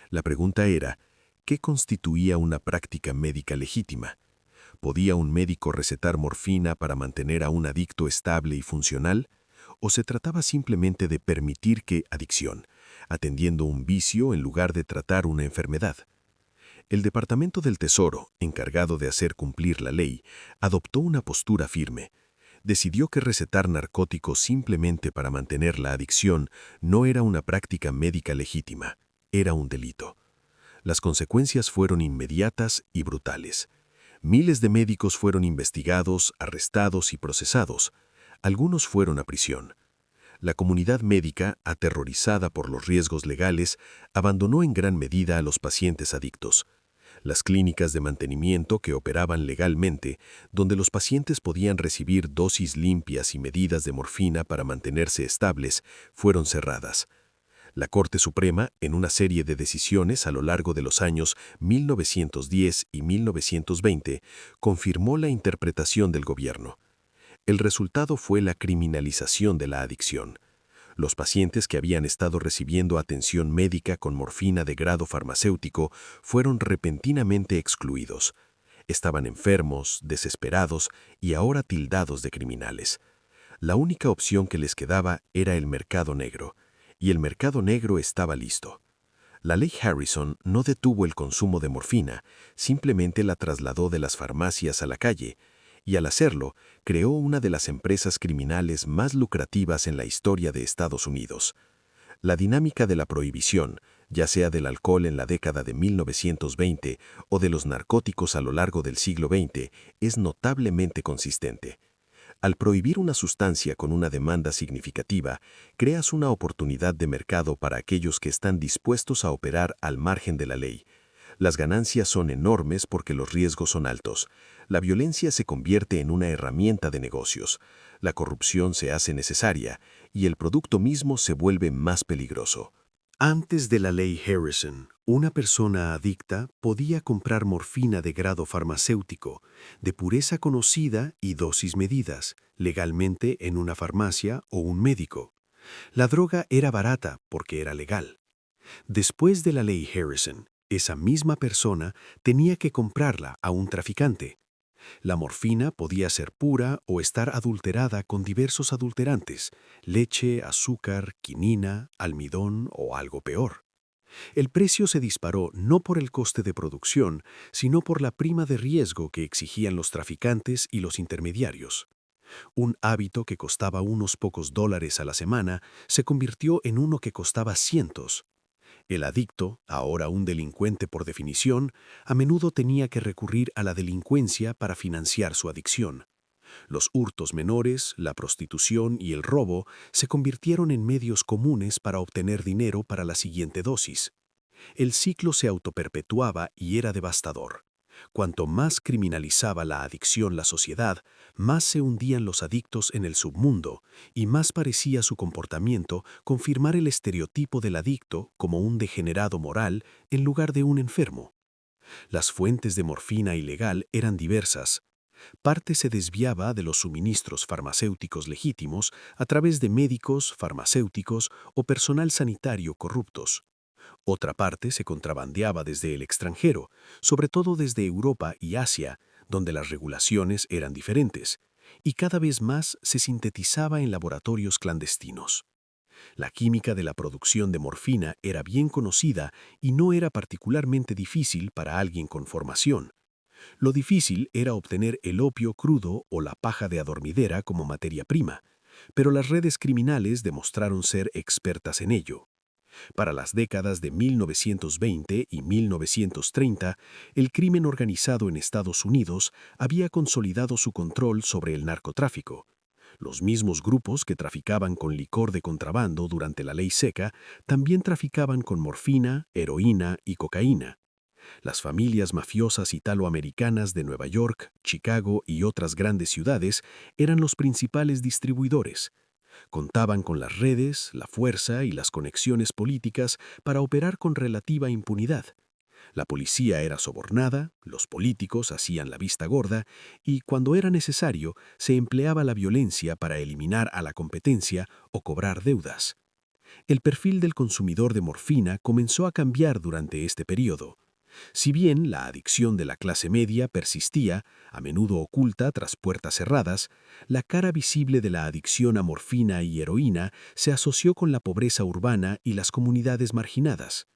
La pregunta era, ¿qué constituía una práctica médica legítima? ¿Podía un médico recetar morfina para mantener a un adicto estable y funcional? ¿O se trataba simplemente de permitir que adicción, atendiendo un vicio en lugar de tratar una enfermedad? El Departamento del Tesoro, encargado de hacer cumplir la ley, adoptó una postura firme. Decidió que recetar narcóticos simplemente para mantener la adicción no era una práctica médica legítima, era un delito. Las consecuencias fueron inmediatas y brutales. Miles de médicos fueron investigados, arrestados y procesados. Algunos fueron a prisión. La comunidad médica, aterrorizada por los riesgos legales, abandonó en gran medida a los pacientes adictos. Las clínicas de mantenimiento que operaban legalmente, donde los pacientes podían recibir dosis limpias y medidas de morfina para mantenerse estables, fueron cerradas. La Corte Suprema, en una serie de decisiones a lo largo de los años 1910 y 1920, confirmó la interpretación del gobierno. El resultado fue la criminalización de la adicción. Los pacientes que habían estado recibiendo atención médica con morfina de grado farmacéutico fueron repentinamente excluidos. Estaban enfermos, desesperados y ahora tildados de criminales. La única opción que les quedaba era el mercado negro. Y el mercado negro estaba listo. La ley Harrison no detuvo el consumo de morfina, simplemente la trasladó de las farmacias a la calle, y al hacerlo, creó una de las empresas criminales más lucrativas en la historia de Estados Unidos. La dinámica de la prohibición, ya sea del alcohol en la década de 1920 o de los narcóticos a lo largo del siglo XX, es notablemente consistente. Al prohibir una sustancia con una demanda significativa, creas una oportunidad de mercado para aquellos que están dispuestos a operar al margen de la ley. Las ganancias son enormes porque los riesgos son altos. La violencia se convierte en una herramienta de negocios. La corrupción se hace necesaria y el producto mismo se vuelve más peligroso. Antes de la ley Harrison, una persona adicta podía comprar morfina de grado farmacéutico, de pureza conocida y dosis medidas, legalmente en una farmacia o un médico. La droga era barata porque era legal. Después de la ley Harrison, esa misma persona tenía que comprarla a un traficante. La morfina podía ser pura o estar adulterada con diversos adulterantes, leche, azúcar, quinina, almidón o algo peor. El precio se disparó no por el coste de producción, sino por la prima de riesgo que exigían los traficantes y los intermediarios. Un hábito que costaba unos pocos dólares a la semana se convirtió en uno que costaba cientos. El adicto, ahora un delincuente por definición, a menudo tenía que recurrir a la delincuencia para financiar su adicción. Los hurtos menores, la prostitución y el robo se convirtieron en medios comunes para obtener dinero para la siguiente dosis. El ciclo se autoperpetuaba y era devastador. Cuanto más criminalizaba la adicción la sociedad, más se hundían los adictos en el submundo y más parecía su comportamiento confirmar el estereotipo del adicto como un degenerado moral en lugar de un enfermo. Las fuentes de morfina ilegal eran diversas. Parte se desviaba de los suministros farmacéuticos legítimos a través de médicos, farmacéuticos o personal sanitario corruptos. Otra parte se contrabandeaba desde el extranjero, sobre todo desde Europa y Asia, donde las regulaciones eran diferentes, y cada vez más se sintetizaba en laboratorios clandestinos. La química de la producción de morfina era bien conocida y no era particularmente difícil para alguien con formación. Lo difícil era obtener el opio crudo o la paja de adormidera como materia prima, pero las redes criminales demostraron ser expertas en ello. Para las décadas de 1920 y 1930, el crimen organizado en Estados Unidos había consolidado su control sobre el narcotráfico. Los mismos grupos que traficaban con licor de contrabando durante la ley seca también traficaban con morfina, heroína y cocaína. Las familias mafiosas italoamericanas de Nueva York, Chicago y otras grandes ciudades eran los principales distribuidores. Contaban con las redes, la fuerza y las conexiones políticas para operar con relativa impunidad. La policía era sobornada, los políticos hacían la vista gorda y, cuando era necesario, se empleaba la violencia para eliminar a la competencia o cobrar deudas. El perfil del consumidor de morfina comenzó a cambiar durante este periodo. Si bien la adicción de la clase media persistía, a menudo oculta tras puertas cerradas, la cara visible de la adicción a morfina y heroína se asoció con la pobreza urbana y las comunidades marginadas.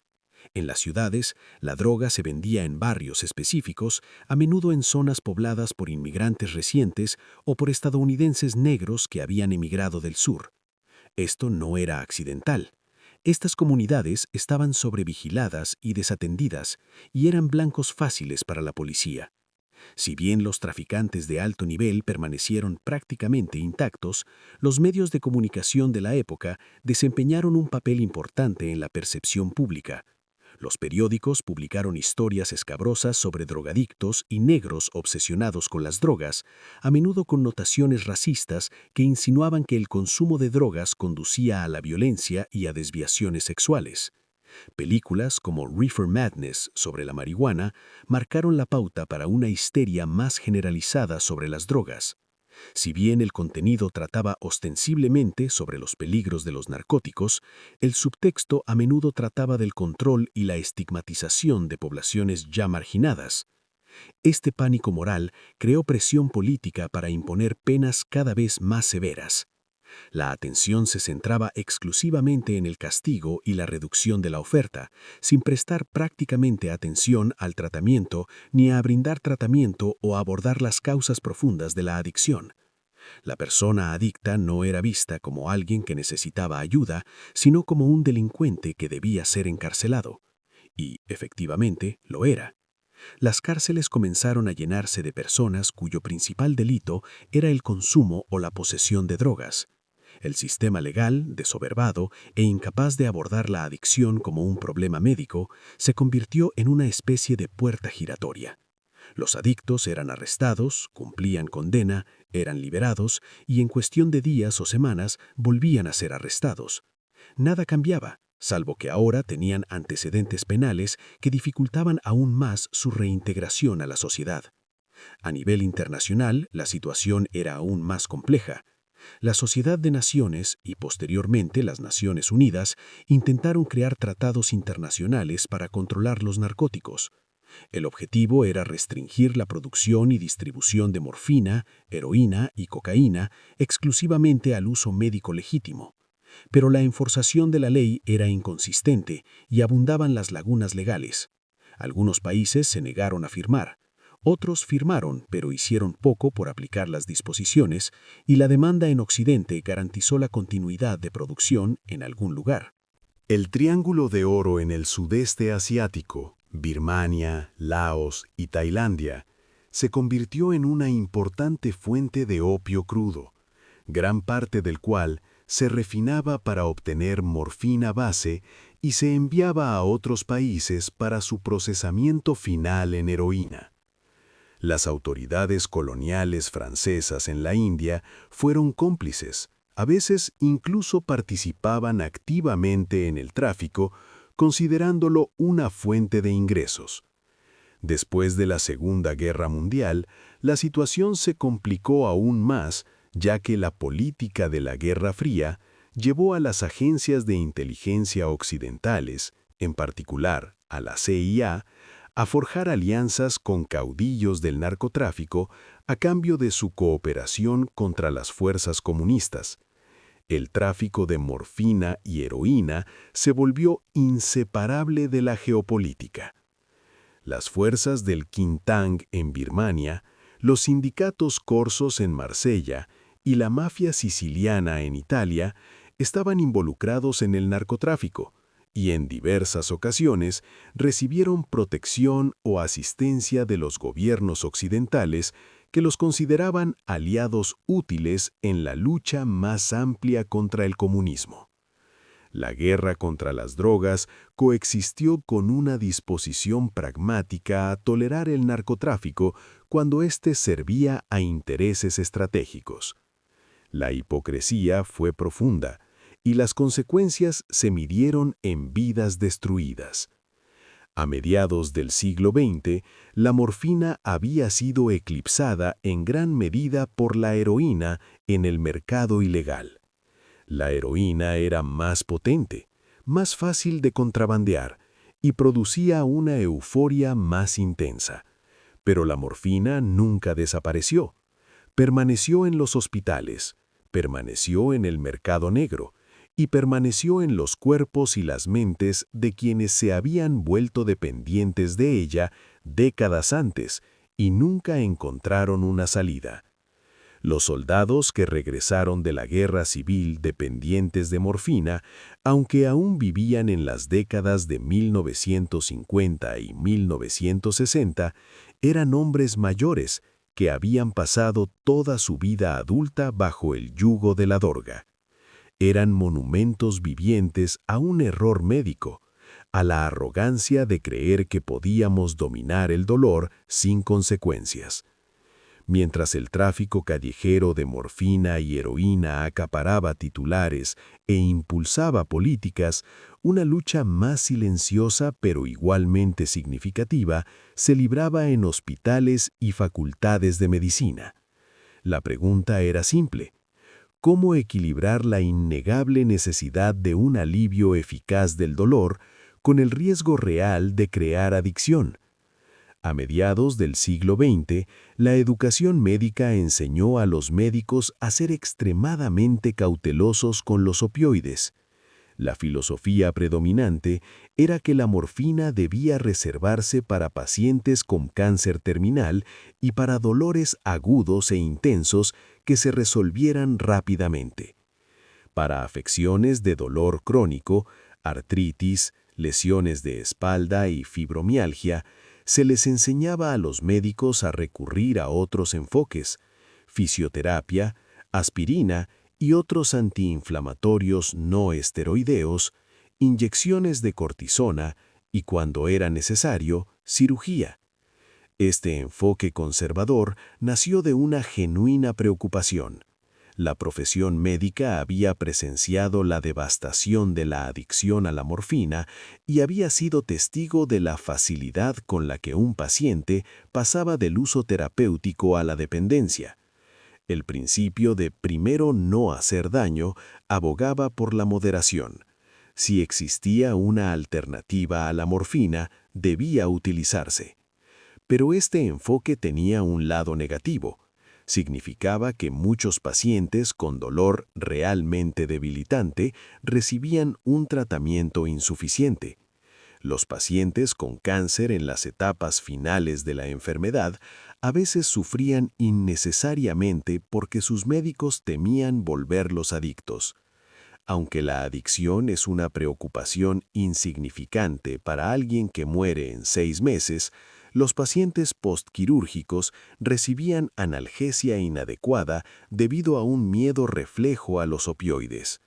En las ciudades, la droga se vendía en barrios específicos, a menudo en zonas pobladas por inmigrantes recientes o por estadounidenses negros que habían emigrado del sur. Esto no era accidental. Estas comunidades estaban sobrevigiladas y desatendidas y eran blancos fáciles para la policía. Si bien los traficantes de alto nivel permanecieron prácticamente intactos, los medios de comunicación de la época desempeñaron un papel importante en la percepción pública. Los periódicos publicaron historias escabrosas sobre drogadictos y negros obsesionados con las drogas, a menudo con notaciones racistas que insinuaban que el consumo de drogas conducía a la violencia y a desviaciones sexuales. Películas como Reefer Madness sobre la marihuana marcaron la pauta para una histeria más generalizada sobre las drogas. Si bien el contenido trataba ostensiblemente sobre los peligros de los narcóticos, el subtexto a menudo trataba del control y la estigmatización de poblaciones ya marginadas. Este pánico moral creó presión política para imponer penas cada vez más severas. La atención se centraba exclusivamente en el castigo y la reducción de la oferta, sin prestar prácticamente atención al tratamiento ni a brindar tratamiento o a abordar las causas profundas de la adicción. La persona adicta no era vista como alguien que necesitaba ayuda, sino como un delincuente que debía ser encarcelado. Y, efectivamente, lo era. Las cárceles comenzaron a llenarse de personas cuyo principal delito era el consumo o la posesión de drogas. El sistema legal, desoberbado e incapaz de abordar la adicción como un problema médico, se convirtió en una especie de puerta giratoria. Los adictos eran arrestados, cumplían condena, eran liberados y en cuestión de días o semanas volvían a ser arrestados. Nada cambiaba, salvo que ahora tenían antecedentes penales que dificultaban aún más su reintegración a la sociedad. A nivel internacional, la situación era aún más compleja. La Sociedad de Naciones y posteriormente las Naciones Unidas intentaron crear tratados internacionales para controlar los narcóticos. El objetivo era restringir la producción y distribución de morfina, heroína y cocaína exclusivamente al uso médico legítimo. Pero la enforzación de la ley era inconsistente y abundaban las lagunas legales. Algunos países se negaron a firmar. Otros firmaron, pero hicieron poco por aplicar las disposiciones, y la demanda en Occidente garantizó la continuidad de producción en algún lugar. El Triángulo de Oro en el sudeste asiático, Birmania, Laos y Tailandia, se convirtió en una importante fuente de opio crudo, gran parte del cual se refinaba para obtener morfina base y se enviaba a otros países para su procesamiento final en heroína. Las autoridades coloniales francesas en la India fueron cómplices, a veces incluso participaban activamente en el tráfico, considerándolo una fuente de ingresos. Después de la Segunda Guerra Mundial, la situación se complicó aún más, ya que la política de la Guerra Fría llevó a las agencias de inteligencia occidentales, en particular a la CIA, a forjar alianzas con caudillos del narcotráfico a cambio de su cooperación contra las fuerzas comunistas. El tráfico de morfina y heroína se volvió inseparable de la geopolítica. Las fuerzas del Kuomintang en Birmania, los sindicatos corsos en Marsella y la mafia siciliana en Italia estaban involucrados en el narcotráfico y en diversas ocasiones recibieron protección o asistencia de los gobiernos occidentales que los consideraban aliados útiles en la lucha más amplia contra el comunismo. La guerra contra las drogas coexistió con una disposición pragmática a tolerar el narcotráfico cuando éste servía a intereses estratégicos. La hipocresía fue profunda y las consecuencias se midieron en vidas destruidas. A mediados del siglo XX, la morfina había sido eclipsada en gran medida por la heroína en el mercado ilegal. La heroína era más potente, más fácil de contrabandear y producía una euforia más intensa. Pero la morfina nunca desapareció. Permaneció en los hospitales, permaneció en el mercado negro y permaneció en los cuerpos y las mentes de quienes se habían vuelto dependientes de ella décadas antes y nunca encontraron una salida. Los soldados que regresaron de la guerra civil dependientes de morfina, aunque aún vivían en las décadas de 1950 y 1960, eran hombres mayores que habían pasado toda su vida adulta bajo el yugo de la dorga. Eran monumentos vivientes a un error médico, a la arrogancia de creer que podíamos dominar el dolor sin consecuencias. Mientras el tráfico callejero de morfina y heroína acaparaba titulares e impulsaba políticas, una lucha más silenciosa pero igualmente significativa se libraba en hospitales y facultades de medicina. La pregunta era simple: ¿cómo equilibrar la innegable necesidad de un alivio eficaz del dolor con el riesgo real de crear adicción? A mediados del siglo XX, la educación médica enseñó a los médicos a ser extremadamente cautelosos con los opioides. La filosofía predominante era que la morfina debía reservarse para pacientes con cáncer terminal y para dolores agudos e intensos que se resolvieran rápidamente. Para afecciones de dolor crónico, artritis, lesiones de espalda y fibromialgia, se les enseñaba a los médicos a recurrir a otros enfoques: fisioterapia, aspirina y otros antiinflamatorios no esteroideos, inyecciones de cortisona y, cuando era necesario, cirugía. Este enfoque conservador nació de una genuina preocupación. La profesión médica había presenciado la devastación de la adicción a la morfina y había sido testigo de la facilidad con la que un paciente pasaba del uso terapéutico a la dependencia. El principio de primero no hacer daño abogaba por la moderación. Si existía una alternativa a la morfina, debía utilizarse. Pero este enfoque tenía un lado negativo. Significaba que muchos pacientes con dolor realmente debilitante recibían un tratamiento insuficiente. Los pacientes con cáncer en las etapas finales de la enfermedad a veces sufrían innecesariamente porque sus médicos temían volverlos adictos. Aunque la adicción es una preocupación insignificante para alguien que muere en 6 meses, los pacientes postquirúrgicos recibían analgesia inadecuada debido a un miedo reflejo a los opioides.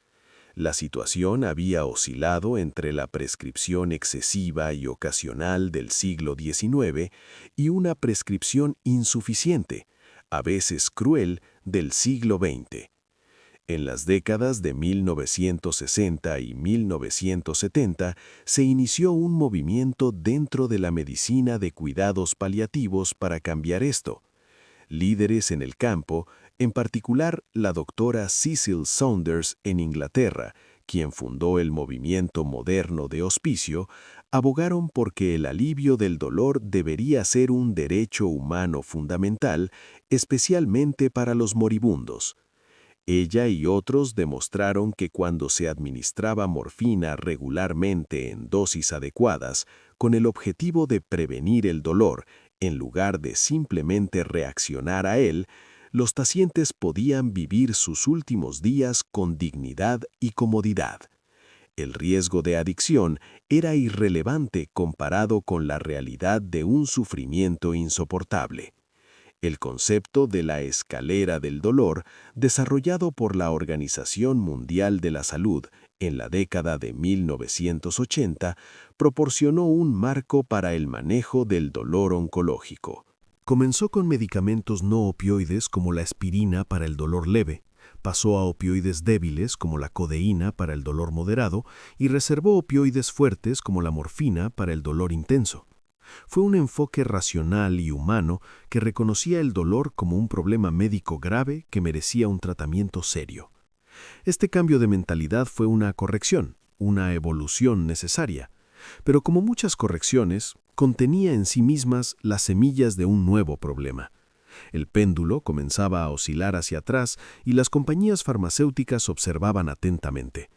La situación había oscilado entre la prescripción excesiva y ocasional del siglo XIX y una prescripción insuficiente, a veces cruel, del siglo XX. En las décadas de 1960 y 1970 se inició un movimiento dentro de la medicina de cuidados paliativos para cambiar esto. Líderes en el campo, en particular la doctora Cecil Saunders en Inglaterra, quien fundó el movimiento moderno de hospicio, abogaron porque el alivio del dolor debería ser un derecho humano fundamental, especialmente para los moribundos. Ella y otros demostraron que cuando se administraba morfina regularmente en dosis adecuadas, con el objetivo de prevenir el dolor, en lugar de simplemente reaccionar a él, los pacientes podían vivir sus últimos días con dignidad y comodidad. El riesgo de adicción era irrelevante comparado con la realidad de un sufrimiento insoportable. El concepto de la escalera del dolor, desarrollado por la Organización Mundial de la Salud en la década de 1980, proporcionó un marco para el manejo del dolor oncológico. Comenzó con medicamentos no opioides como la aspirina para el dolor leve, pasó a opioides débiles como la codeína para el dolor moderado y reservó opioides fuertes como la morfina para el dolor intenso. Fue un enfoque racional y humano que reconocía el dolor como un problema médico grave que merecía un tratamiento serio. Este cambio de mentalidad fue una corrección, una evolución necesaria, pero como muchas correcciones, contenía en sí mismas las semillas de un nuevo problema. El péndulo comenzaba a oscilar hacia atrás y las compañías farmacéuticas observaban atentamente.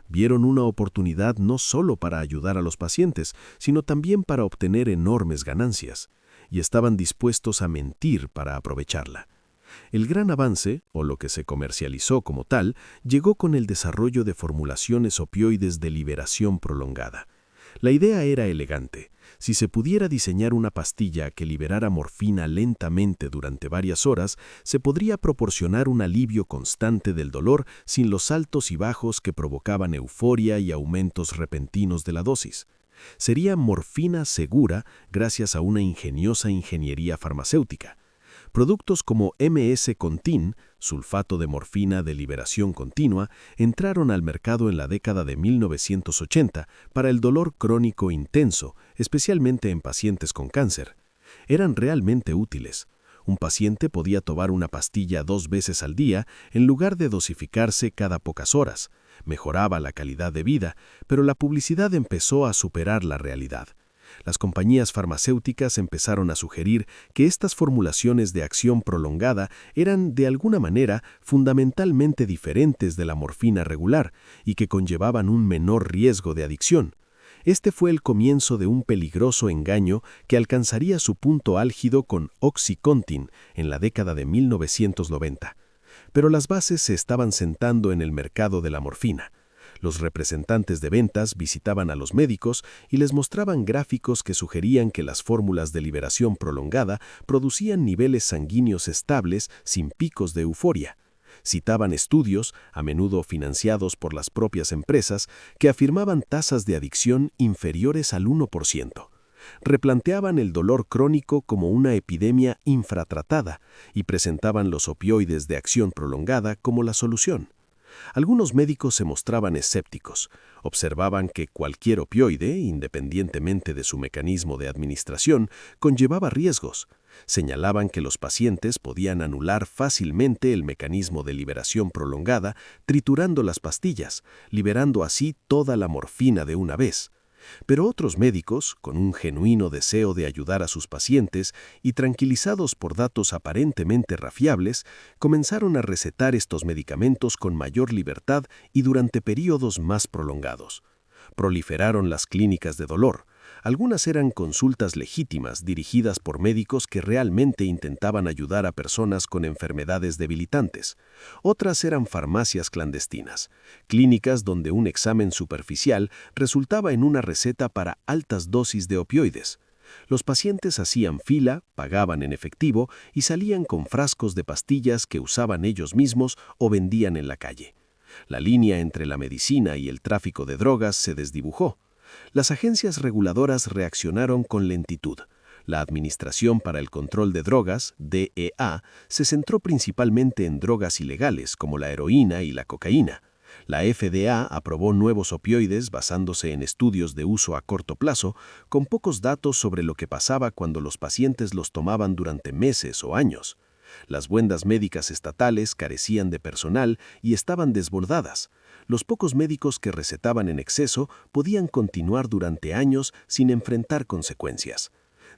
Vieron una oportunidad no solo para ayudar a los pacientes, sino también para obtener enormes ganancias, y estaban dispuestos a mentir para aprovecharla. El gran avance, o lo que se comercializó como tal, llegó con el desarrollo de formulaciones opioides de liberación prolongada. La idea era elegante. Si se pudiera diseñar una pastilla que liberara morfina lentamente durante varias horas, se podría proporcionar un alivio constante del dolor sin los altos y bajos que provocaban euforia y aumentos repentinos de la dosis. Sería morfina segura gracias a una ingeniosa ingeniería farmacéutica. Productos como MS-Contin, sulfato de morfina de liberación continua, entraron al mercado en la década de 1980 para el dolor crónico intenso, especialmente en pacientes con cáncer. Eran realmente útiles. Un paciente podía tomar una pastilla 2 veces al día en lugar de dosificarse cada pocas horas. Mejoraba la calidad de vida, pero la publicidad empezó a superar la realidad. Las compañías farmacéuticas empezaron a sugerir que estas formulaciones de acción prolongada eran, de alguna manera, fundamentalmente diferentes de la morfina regular y que conllevaban un menor riesgo de adicción. Este fue el comienzo de un peligroso engaño que alcanzaría su punto álgido con OxyContin en la década de 1990. Pero las bases se estaban sentando en el mercado de la morfina. Los representantes de ventas visitaban a los médicos y les mostraban gráficos que sugerían que las fórmulas de liberación prolongada producían niveles sanguíneos estables sin picos de euforia. Citaban estudios, a menudo financiados por las propias empresas, que afirmaban tasas de adicción inferiores al 1%. Replanteaban el dolor crónico como una epidemia infratratada y presentaban los opioides de acción prolongada como la solución. Algunos médicos se mostraban escépticos. Observaban que cualquier opioide, independientemente de su mecanismo de administración, conllevaba riesgos. Señalaban que los pacientes podían anular fácilmente el mecanismo de liberación prolongada triturando las pastillas, liberando así toda la morfina de una vez. Pero otros médicos, con un genuino deseo de ayudar a sus pacientes y tranquilizados por datos aparentemente rafiables, comenzaron a recetar estos medicamentos con mayor libertad y durante periodos más prolongados. Proliferaron las clínicas de dolor. Algunas eran consultas legítimas dirigidas por médicos que realmente intentaban ayudar a personas con enfermedades debilitantes. Otras eran farmacias clandestinas, clínicas donde un examen superficial resultaba en una receta para altas dosis de opioides. Los pacientes hacían fila, pagaban en efectivo y salían con frascos de pastillas que usaban ellos mismos o vendían en la calle. La línea entre la medicina y el tráfico de drogas se desdibujó. Las agencias reguladoras reaccionaron con lentitud. La Administración para el Control de Drogas, DEA, se centró principalmente en drogas ilegales como la heroína y la cocaína. La FDA aprobó nuevos opioides basándose en estudios de uso a corto plazo, con pocos datos sobre lo que pasaba cuando los pacientes los tomaban durante meses o años. Las buendas médicas estatales carecían de personal y estaban desbordadas. Los pocos médicos que recetaban en exceso podían continuar durante años sin enfrentar consecuencias.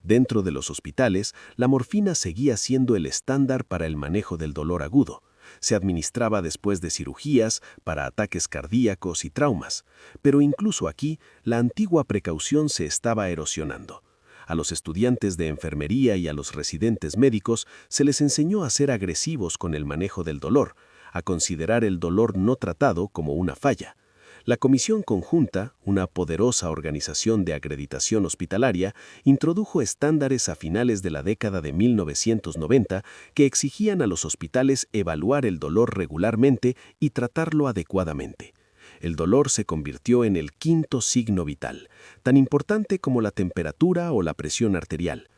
Dentro de los hospitales, la morfina seguía siendo el estándar para el manejo del dolor agudo. Se administraba después de cirugías, para ataques cardíacos y traumas. Pero incluso aquí, la antigua precaución se estaba erosionando. A los estudiantes de enfermería y a los residentes médicos se les enseñó a ser agresivos con el manejo del dolor, a considerar el dolor no tratado como una falla. La Comisión Conjunta, una poderosa organización de acreditación hospitalaria, introdujo estándares a finales de la década de 1990 que exigían a los hospitales evaluar el dolor regularmente y tratarlo adecuadamente. El dolor se convirtió en el quinto signo vital, tan importante como la temperatura o la presión arterial.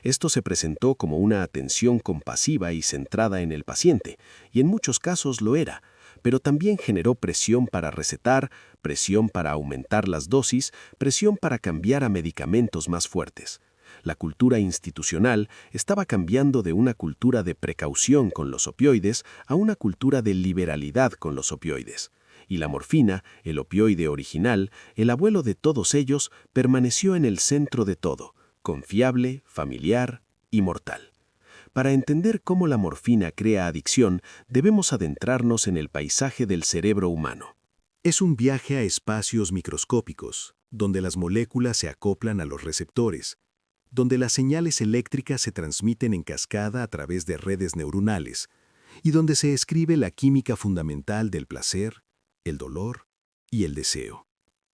Esto se presentó como una atención compasiva y centrada en el paciente, y en muchos casos lo era, pero también generó presión para recetar, presión para aumentar las dosis, presión para cambiar a medicamentos más fuertes. La cultura institucional estaba cambiando de una cultura de precaución con los opioides a una cultura de liberalidad con los opioides. Y la morfina, el opioide original, el abuelo de todos ellos, permaneció en el centro de todo, confiable, familiar y mortal. Para entender cómo la morfina crea adicción, debemos adentrarnos en el paisaje del cerebro humano. Es un viaje a espacios microscópicos, donde las moléculas se acoplan a los receptores, donde las señales eléctricas se transmiten en cascada a través de redes neuronales, y donde se escribe la química fundamental del placer, el dolor y el deseo.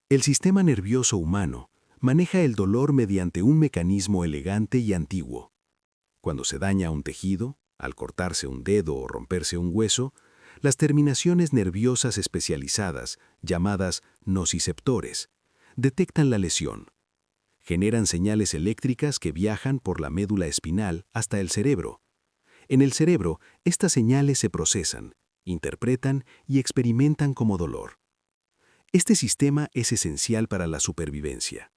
El sistema nervioso humano maneja el dolor mediante un mecanismo elegante y antiguo. Cuando se daña un tejido, al cortarse un dedo o romperse un hueso, las terminaciones nerviosas especializadas, llamadas nociceptores, detectan la lesión. Generan señales eléctricas que viajan por la médula espinal hasta el cerebro. En el cerebro, estas señales se procesan, interpretan y experimentan como dolor. Este sistema es esencial para la supervivencia.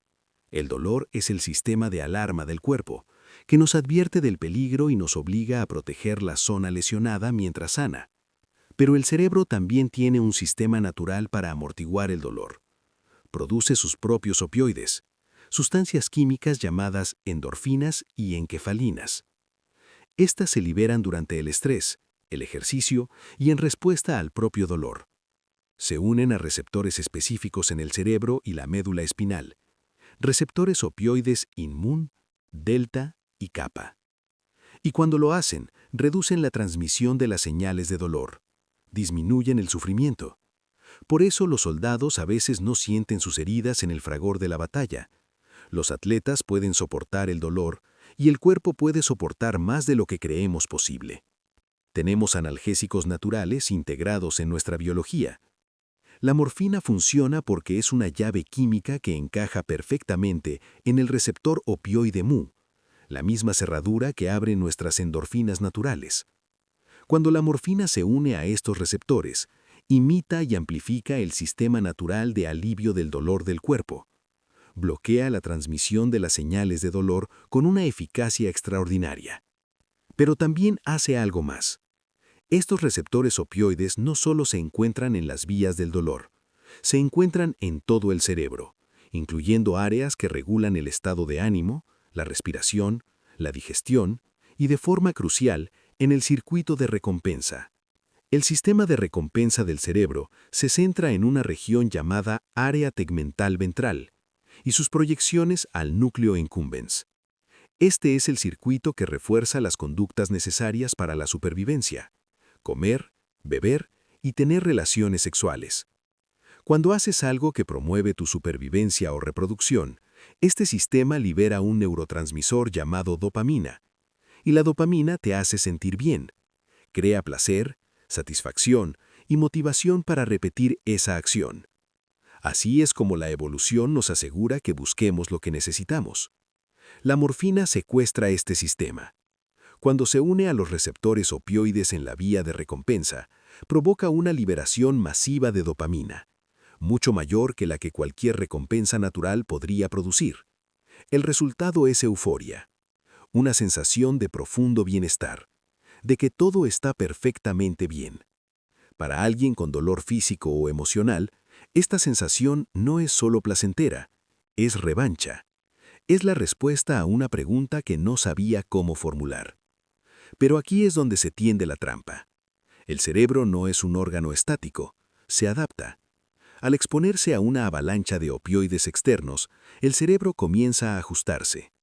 El dolor es el sistema de alarma del cuerpo, que nos advierte del peligro y nos obliga a proteger la zona lesionada mientras sana. Pero el cerebro también tiene un sistema natural para amortiguar el dolor. Produce sus propios opioides, sustancias químicas llamadas endorfinas y encefalinas. Estas se liberan durante el estrés, el ejercicio y en respuesta al propio dolor. Se unen a receptores específicos en el cerebro y la médula espinal, receptores opioides INMUN, delta y kappa. Y cuando lo hacen, reducen la transmisión de las señales de dolor, disminuyen el sufrimiento. Por eso los soldados a veces no sienten sus heridas en el fragor de la batalla. Los atletas pueden soportar el dolor y el cuerpo puede soportar más de lo que creemos posible. Tenemos analgésicos naturales integrados en nuestra biología. La morfina funciona porque es una llave química que encaja perfectamente en el receptor opioide mu, la misma cerradura que abre nuestras endorfinas naturales. Cuando la morfina se une a estos receptores, imita y amplifica el sistema natural de alivio del dolor del cuerpo. Bloquea la transmisión de las señales de dolor con una eficacia extraordinaria. Pero también hace algo más. Estos receptores opioides no solo se encuentran en las vías del dolor, se encuentran en todo el cerebro, incluyendo áreas que regulan el estado de ánimo, la respiración, la digestión y, de forma crucial, en el circuito de recompensa. El sistema de recompensa del cerebro se centra en una región llamada área tegmental ventral y sus proyecciones al núcleo accumbens. Este es el circuito que refuerza las conductas necesarias para la supervivencia: comer, beber y tener relaciones sexuales. Cuando haces algo que promueve tu supervivencia o reproducción, este sistema libera un neurotransmisor llamado dopamina, y la dopamina te hace sentir bien, crea placer, satisfacción y motivación para repetir esa acción. Así es como la evolución nos asegura que busquemos lo que necesitamos. La morfina secuestra este sistema. Cuando se une a los receptores opioides en la vía de recompensa, provoca una liberación masiva de dopamina, mucho mayor que la que cualquier recompensa natural podría producir. El resultado es euforia, una sensación de profundo bienestar, de que todo está perfectamente bien. Para alguien con dolor físico o emocional, esta sensación no es solo placentera, es revancha. Es la respuesta a una pregunta que no sabía cómo formular. Pero aquí es donde se tiende la trampa. El cerebro no es un órgano estático, se adapta. Al exponerse a una avalancha de opioides externos, el cerebro comienza a ajustarse.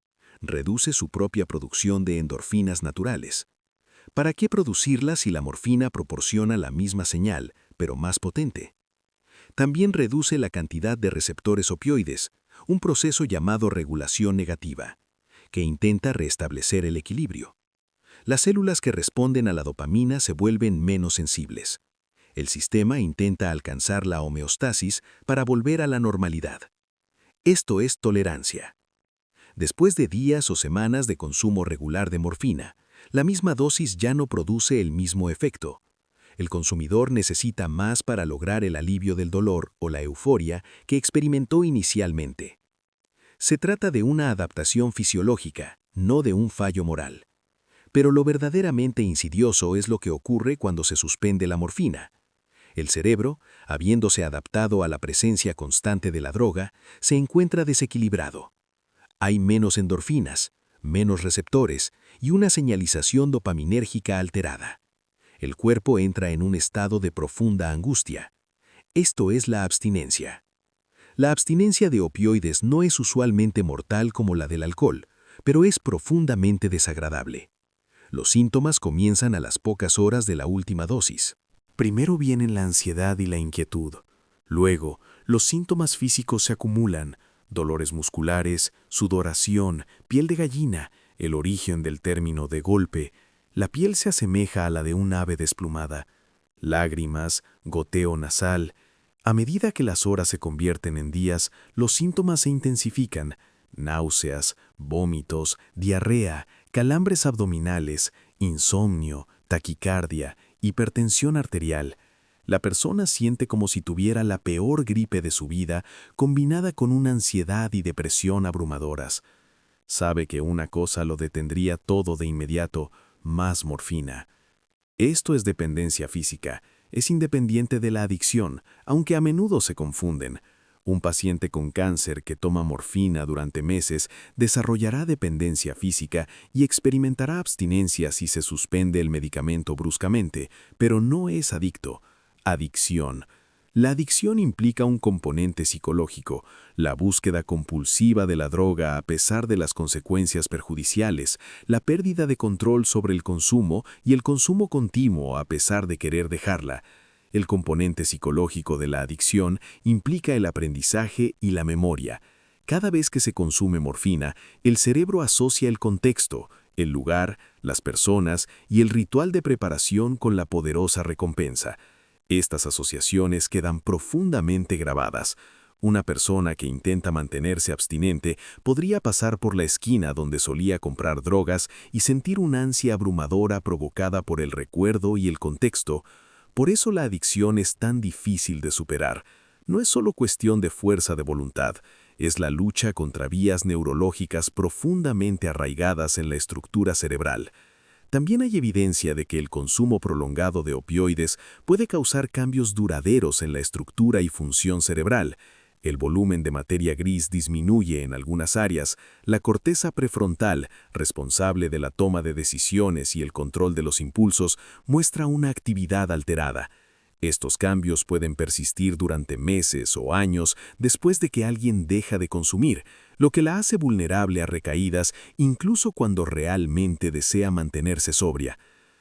Reduce su propia producción de endorfinas naturales. ¿Para qué producirla si la morfina proporciona la misma señal, pero más potente? También reduce la cantidad de receptores opioides, un proceso llamado regulación negativa, que intenta restablecer el equilibrio. Las células que responden a la dopamina se vuelven menos sensibles. El sistema intenta alcanzar la homeostasis para volver a la normalidad. Esto es tolerancia. Después de días o semanas de consumo regular de morfina, la misma dosis ya no produce el mismo efecto. El consumidor necesita más para lograr el alivio del dolor o la euforia que experimentó inicialmente. Se trata de una adaptación fisiológica, no de un fallo moral. Pero lo verdaderamente insidioso es lo que ocurre cuando se suspende la morfina. El cerebro, habiéndose adaptado a la presencia constante de la droga, se encuentra desequilibrado. Hay menos endorfinas, menos receptores y una señalización dopaminérgica alterada. El cuerpo entra en un estado de profunda angustia. Esto es la abstinencia. La abstinencia de opioides no es usualmente mortal como la del alcohol, pero es profundamente desagradable. Los síntomas comienzan a las pocas horas de la última dosis. Primero vienen la ansiedad y la inquietud. Luego, los síntomas físicos se acumulan: dolores musculares, sudoración, piel de gallina, el origen del término de golpe. La piel se asemeja a la de un ave desplumada. Lágrimas, goteo nasal. A medida que las horas se convierten en días, los síntomas se intensifican: náuseas, vómitos, diarrea, calambres abdominales, insomnio, taquicardia, hipertensión arterial. La persona siente como si tuviera la peor gripe de su vida, combinada con una ansiedad y depresión abrumadoras. Sabe que una cosa lo detendría todo de inmediato: más morfina. Esto es dependencia física, es independiente de la adicción, aunque a menudo se confunden. Un paciente con cáncer que toma morfina durante meses desarrollará dependencia física y experimentará abstinencia si se suspende el medicamento bruscamente, pero no es adicto. Adicción. La adicción implica un componente psicológico, la búsqueda compulsiva de la droga a pesar de las consecuencias perjudiciales, la pérdida de control sobre el consumo y el consumo continuo a pesar de querer dejarla. El componente psicológico de la adicción implica el aprendizaje y la memoria. Cada vez que se consume morfina, el cerebro asocia el contexto, el lugar, las personas y el ritual de preparación con la poderosa recompensa. Estas asociaciones quedan profundamente grabadas. Una persona que intenta mantenerse abstinente podría pasar por la esquina donde solía comprar drogas y sentir una ansia abrumadora provocada por el recuerdo y el contexto. Por eso la adicción es tan difícil de superar. No es solo cuestión de fuerza de voluntad, es la lucha contra vías neurológicas profundamente arraigadas en la estructura cerebral. También hay evidencia de que el consumo prolongado de opioides puede causar cambios duraderos en la estructura y función cerebral. El volumen de materia gris disminuye en algunas áreas, la corteza prefrontal, responsable de la toma de decisiones y el control de los impulsos, muestra una actividad alterada. Estos cambios pueden persistir durante meses o años después de que alguien deja de consumir, lo que la hace vulnerable a recaídas incluso cuando realmente desea mantenerse sobria.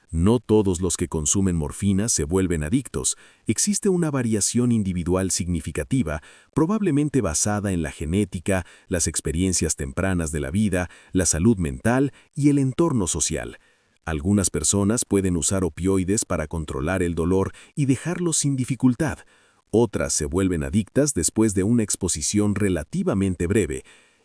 No todos los que consumen morfina se vuelven adictos. Existe una variación individual significativa, probablemente basada en la genética, las experiencias tempranas de la vida, la salud mental y el entorno social. Algunas personas pueden usar opioides para controlar el dolor y dejarlo sin dificultad. Otras se vuelven adictas después de una exposición relativamente breve.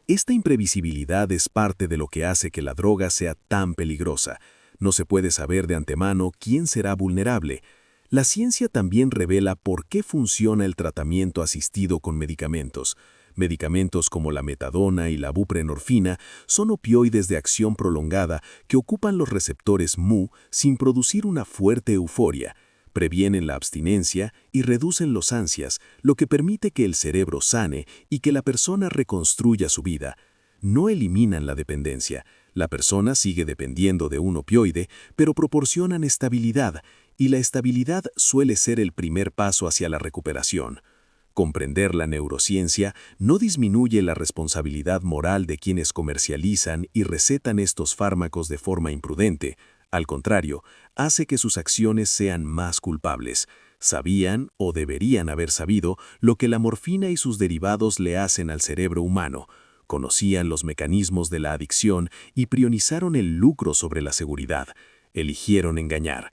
Esta imprevisibilidad es parte de lo que hace que la droga sea tan peligrosa. No se puede saber de antemano quién será vulnerable. La ciencia también revela por qué funciona el tratamiento asistido con medicamentos. Medicamentos como la metadona y la buprenorfina son opioides de acción prolongada que ocupan los receptores mu sin producir una fuerte euforia. Previenen la abstinencia y reducen los ansias, lo que permite que el cerebro sane y que la persona reconstruya su vida. No eliminan la dependencia. La persona sigue dependiendo de un opioide, pero proporcionan estabilidad, y la estabilidad suele ser el primer paso hacia la recuperación. Comprender la neurociencia no disminuye la responsabilidad moral de quienes comercializan y recetan estos fármacos de forma imprudente. Al contrario, hace que sus acciones sean más culpables. Sabían, o deberían haber sabido, lo que la morfina y sus derivados le hacen al cerebro humano. Conocían los mecanismos de la adicción y priorizaron el lucro sobre la seguridad. Eligieron engañar.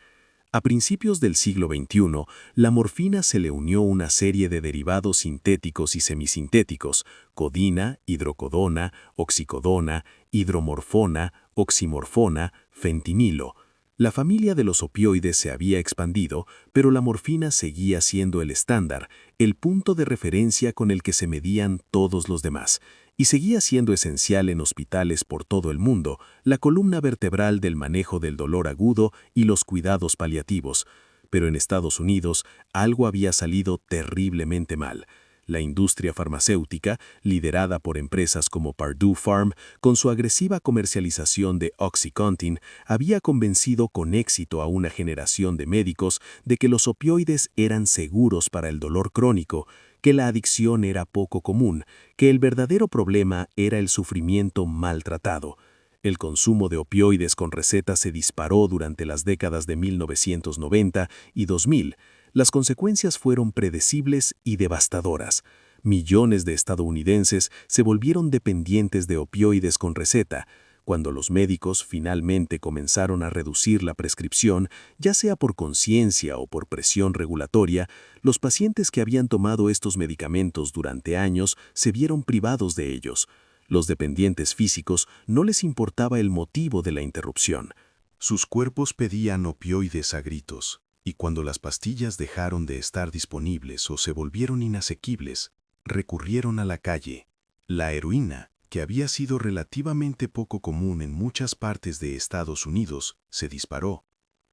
A principios del siglo XXI, la morfina se le unió una serie de derivados sintéticos y semisintéticos: codina, hidrocodona, oxicodona, hidromorfona, oximorfona, fentanilo. La familia de los opioides se había expandido, pero la morfina seguía siendo el estándar, el punto de referencia con el que se medían todos los demás, y seguía siendo esencial en hospitales por todo el mundo, la columna vertebral del manejo del dolor agudo y los cuidados paliativos. Pero en Estados Unidos algo había salido terriblemente mal. La industria farmacéutica, liderada por empresas como Purdue Pharma, con su agresiva comercialización de OxyContin, había convencido con éxito a una generación de médicos de que los opioides eran seguros para el dolor crónico, que la adicción era poco común, que el verdadero problema era el sufrimiento maltratado. El consumo de opioides con receta se disparó durante las décadas de 1990 y 2000. Las consecuencias fueron predecibles y devastadoras. Millones de estadounidenses se volvieron dependientes de opioides con receta. Cuando los médicos finalmente comenzaron a reducir la prescripción, ya sea por conciencia o por presión regulatoria, los pacientes que habían tomado estos medicamentos durante años se vieron privados de ellos. Los dependientes físicos no les importaba el motivo de la interrupción. Sus cuerpos pedían opioides a gritos, y cuando las pastillas dejaron de estar disponibles o se volvieron inasequibles, recurrieron a la calle. La heroína, que había sido relativamente poco común en muchas partes de Estados Unidos, se disparó.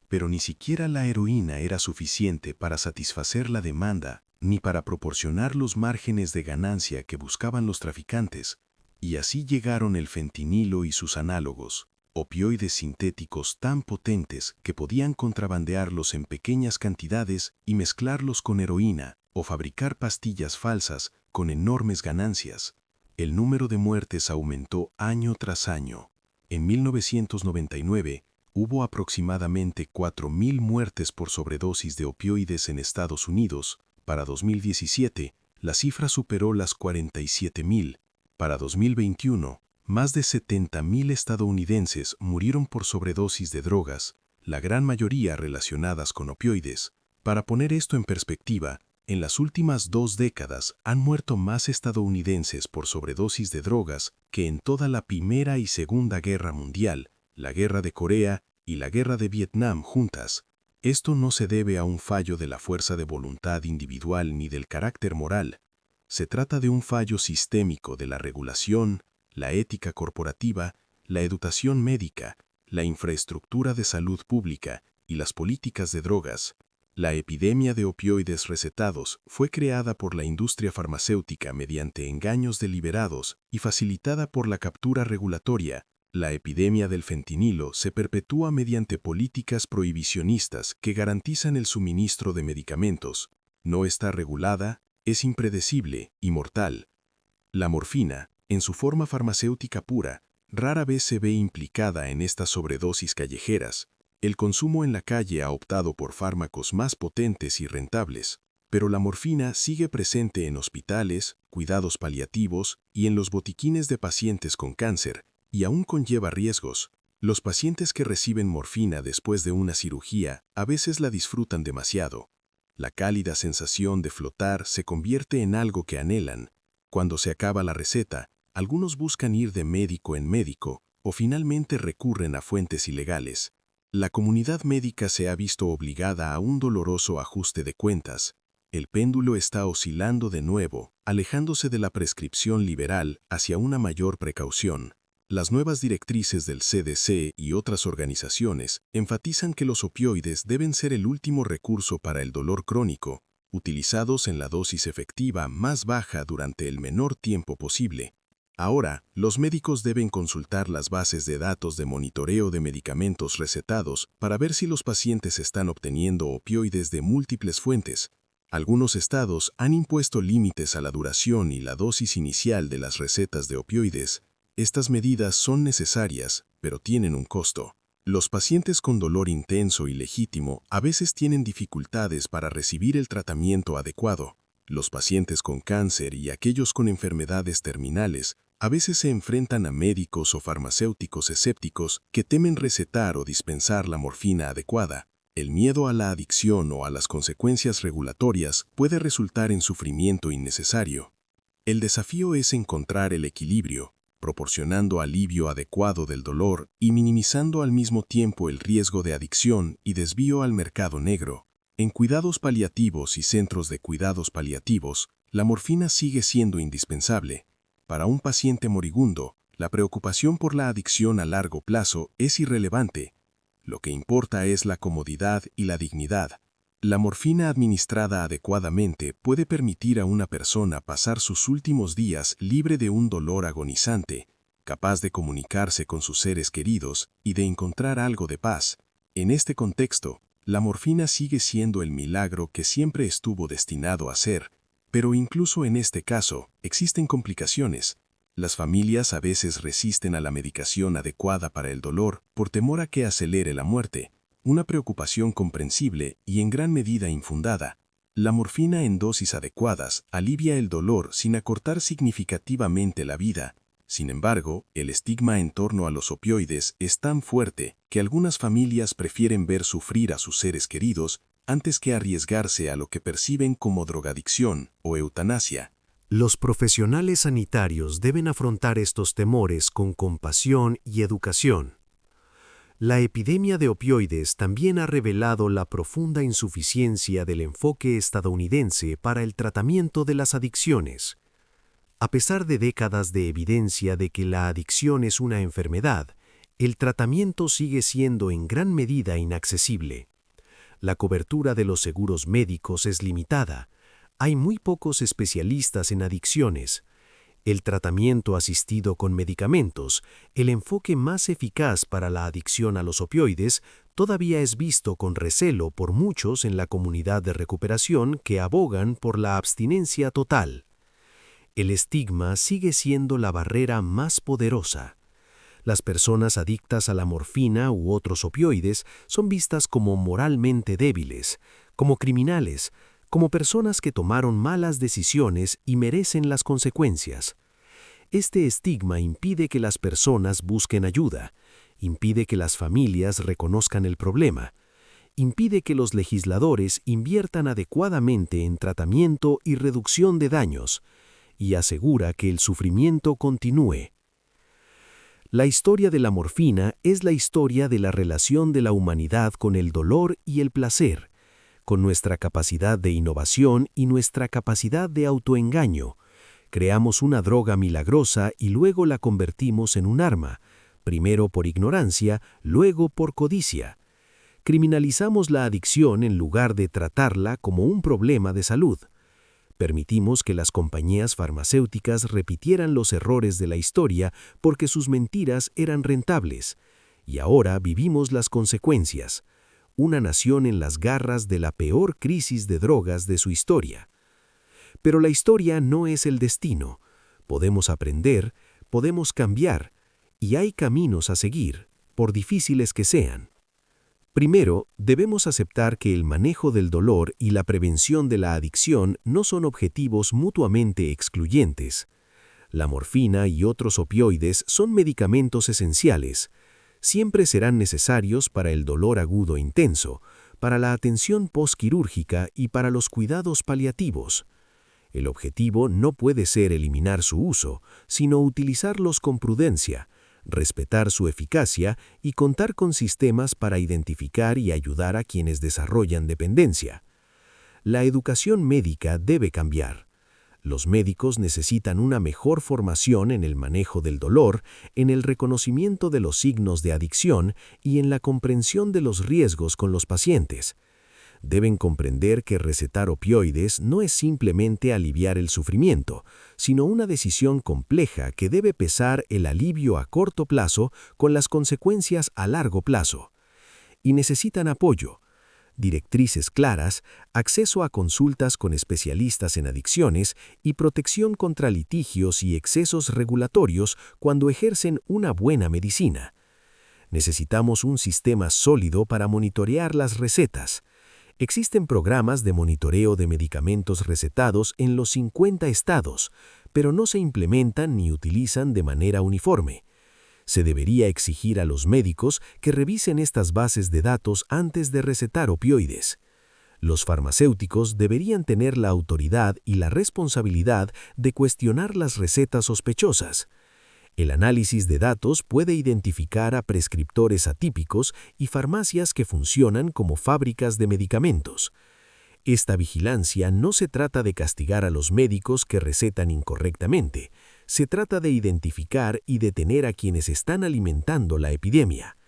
Pero ni siquiera la heroína era suficiente para satisfacer la demanda ni para proporcionar los márgenes de ganancia que buscaban los traficantes, y así llegaron el fentanilo y sus análogos, opioides sintéticos tan potentes que podían contrabandearlos en pequeñas cantidades y mezclarlos con heroína o fabricar pastillas falsas con enormes ganancias. El número de muertes aumentó año tras año. En 1999, hubo aproximadamente 4.000 muertes por sobredosis de opioides en Estados Unidos. Para 2017, la cifra superó las 47.000. Para 2021, más de 70.000 estadounidenses murieron por sobredosis de drogas, la gran mayoría relacionadas con opioides. Para poner esto en perspectiva, en las últimas 2 décadas han muerto más estadounidenses por sobredosis de drogas que en toda la Primera y Segunda Guerra Mundial, la Guerra de Corea y la Guerra de Vietnam juntas. Esto no se debe a un fallo de la fuerza de voluntad individual ni del carácter moral. Se trata de un fallo sistémico de la regulación, la ética corporativa, la educación médica, la infraestructura de salud pública y las políticas de drogas. La epidemia de opioides recetados fue creada por la industria farmacéutica mediante engaños deliberados y facilitada por la captura regulatoria. La epidemia del fentanilo se perpetúa mediante políticas prohibicionistas que garantizan el suministro de medicamentos. No está regulada, es impredecible y mortal. La morfina, en su forma farmacéutica pura, rara vez se ve implicada en estas sobredosis callejeras. El consumo en la calle ha optado por fármacos más potentes y rentables, pero la morfina sigue presente en hospitales, cuidados paliativos y en los botiquines de pacientes con cáncer, y aún conlleva riesgos. Los pacientes que reciben morfina después de una cirugía a veces la disfrutan demasiado. La cálida sensación de flotar se convierte en algo que anhelan. Cuando se acaba la receta, algunos buscan ir de médico en médico o finalmente recurren a fuentes ilegales. La comunidad médica se ha visto obligada a un doloroso ajuste de cuentas. El péndulo está oscilando de nuevo, alejándose de la prescripción liberal hacia una mayor precaución. Las nuevas directrices del CDC y otras organizaciones enfatizan que los opioides deben ser el último recurso para el dolor crónico, utilizados en la dosis efectiva más baja durante el menor tiempo posible. Ahora, los médicos deben consultar las bases de datos de monitoreo de medicamentos recetados para ver si los pacientes están obteniendo opioides de múltiples fuentes. Algunos estados han impuesto límites a la duración y la dosis inicial de las recetas de opioides. Estas medidas son necesarias, pero tienen un costo. Los pacientes con dolor intenso y legítimo a veces tienen dificultades para recibir el tratamiento adecuado. Los pacientes con cáncer y aquellos con enfermedades terminales a veces se enfrentan a médicos o farmacéuticos escépticos que temen recetar o dispensar la morfina adecuada. El miedo a la adicción o a las consecuencias regulatorias puede resultar en sufrimiento innecesario. El desafío es encontrar el equilibrio, proporcionando alivio adecuado del dolor y minimizando al mismo tiempo el riesgo de adicción y desvío al mercado negro. En cuidados paliativos y centros de cuidados paliativos, la morfina sigue siendo indispensable. Para un paciente moribundo, la preocupación por la adicción a largo plazo es irrelevante. Lo que importa es la comodidad y la dignidad. La morfina administrada adecuadamente puede permitir a una persona pasar sus últimos días libre de un dolor agonizante, capaz de comunicarse con sus seres queridos y de encontrar algo de paz. En este contexto, la morfina sigue siendo el milagro que siempre estuvo destinado a ser, pero incluso en este caso existen complicaciones. Las familias a veces resisten a la medicación adecuada para el dolor por temor a que acelere la muerte, una preocupación comprensible y en gran medida infundada. La morfina en dosis adecuadas alivia el dolor sin acortar significativamente la vida. Sin embargo, el estigma en torno a los opioides es tan fuerte que algunas familias prefieren ver sufrir a sus seres queridos antes que arriesgarse a lo que perciben como drogadicción o eutanasia. Los profesionales sanitarios deben afrontar estos temores con compasión y educación. La epidemia de opioides también ha revelado la profunda insuficiencia del enfoque estadounidense para el tratamiento de las adicciones. A pesar de décadas de evidencia de que la adicción es una enfermedad, el tratamiento sigue siendo en gran medida inaccesible. La cobertura de los seguros médicos es limitada. Hay muy pocos especialistas en adicciones. El tratamiento asistido con medicamentos, el enfoque más eficaz para la adicción a los opioides, todavía es visto con recelo por muchos en la comunidad de recuperación que abogan por la abstinencia total. El estigma sigue siendo la barrera más poderosa. Las personas adictas a la morfina u otros opioides son vistas como moralmente débiles, como criminales, como personas que tomaron malas decisiones y merecen las consecuencias. Este estigma impide que las personas busquen ayuda, impide que las familias reconozcan el problema, impide que los legisladores inviertan adecuadamente en tratamiento y reducción de daños, y asegura que el sufrimiento continúe. La historia de la morfina es la historia de la relación de la humanidad con el dolor y el placer, con nuestra capacidad de innovación y nuestra capacidad de autoengaño. Creamos una droga milagrosa y luego la convertimos en un arma, primero por ignorancia, luego por codicia. criminalizamos la adicción en lugar de tratarla como un problema de salud. Permitimos que las compañías farmacéuticas repitieran los errores de la historia porque sus mentiras eran rentables. Y ahora vivimos las consecuencias. Una nación en las garras de la peor crisis de drogas de su historia. Pero la historia no es el destino. Podemos aprender, podemos cambiar, y hay caminos a seguir, por difíciles que sean. Primero, debemos aceptar que el manejo del dolor y la prevención de la adicción no son objetivos mutuamente excluyentes. La morfina y otros opioides son medicamentos esenciales. Siempre serán necesarios para el dolor agudo intenso, para la atención postquirúrgica y para los cuidados paliativos. El objetivo no puede ser eliminar su uso, sino utilizarlos con prudencia, respetar su eficacia y contar con sistemas para identificar y ayudar a quienes desarrollan dependencia. La educación médica debe cambiar. Los médicos necesitan una mejor formación en el manejo del dolor, en el reconocimiento de los signos de adicción y en la comprensión de los riesgos con los pacientes. Deben comprender que recetar opioides no es simplemente aliviar el sufrimiento, sino una decisión compleja que debe pesar el alivio a corto plazo con las consecuencias a largo plazo. Y necesitan apoyo, directrices claras, acceso a consultas con especialistas en adicciones y protección contra litigios y excesos regulatorios cuando ejercen una buena medicina. Necesitamos un sistema sólido para monitorear las recetas. Existen programas de monitoreo de medicamentos recetados en los 50 estados, pero no se implementan ni utilizan de manera uniforme. Se debería exigir a los médicos que revisen estas bases de datos antes de recetar opioides. Los farmacéuticos deberían tener la autoridad y la responsabilidad de cuestionar las recetas sospechosas. El análisis de datos puede identificar a prescriptores atípicos y farmacias que funcionan como fábricas de medicamentos. Esta vigilancia no se trata de castigar a los médicos que recetan incorrectamente, se trata de identificar y detener a quienes están alimentando la epidemia.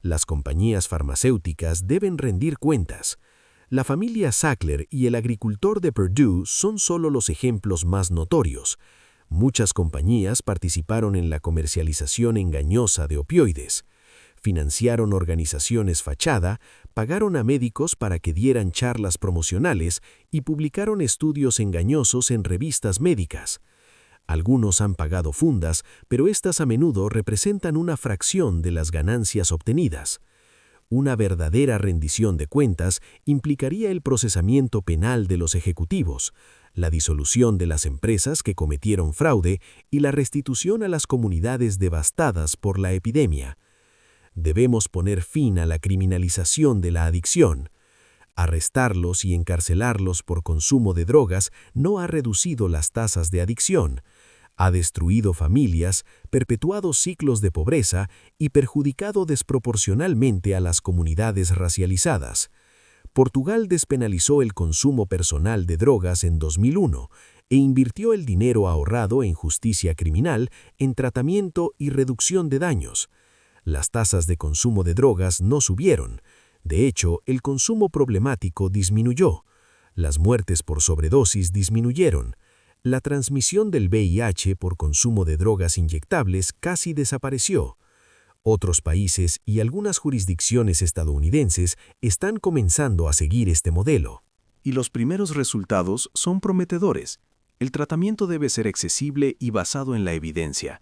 Las compañías farmacéuticas deben rendir cuentas. La familia Sackler y el agricultor de Purdue son solo los ejemplos más notorios. Muchas compañías participaron en la comercialización engañosa de opioides. Financiaron organizaciones fachada, pagaron a médicos para que dieran charlas promocionales y publicaron estudios engañosos en revistas médicas. Algunos han pagado fundas, pero estas a menudo representan una fracción de las ganancias obtenidas. Una verdadera rendición de cuentas implicaría el procesamiento penal de los ejecutivos, la disolución de las empresas que cometieron fraude y la restitución a las comunidades devastadas por la epidemia. Debemos poner fin a la criminalización de la adicción. Arrestarlos y encarcelarlos por consumo de drogas no ha reducido las tasas de adicción, ha destruido familias, perpetuado ciclos de pobreza y perjudicado desproporcionalmente a las comunidades racializadas. Portugal despenalizó el consumo personal de drogas en 2001 e invirtió el dinero ahorrado en justicia criminal, en tratamiento y reducción de daños. Las tasas de consumo de drogas no subieron. De hecho, el consumo problemático disminuyó. Las muertes por sobredosis disminuyeron. La transmisión del VIH por consumo de drogas inyectables casi desapareció. Otros países y algunas jurisdicciones estadounidenses están comenzando a seguir este modelo. Y los primeros resultados son prometedores. El tratamiento debe ser accesible y basado en la evidencia.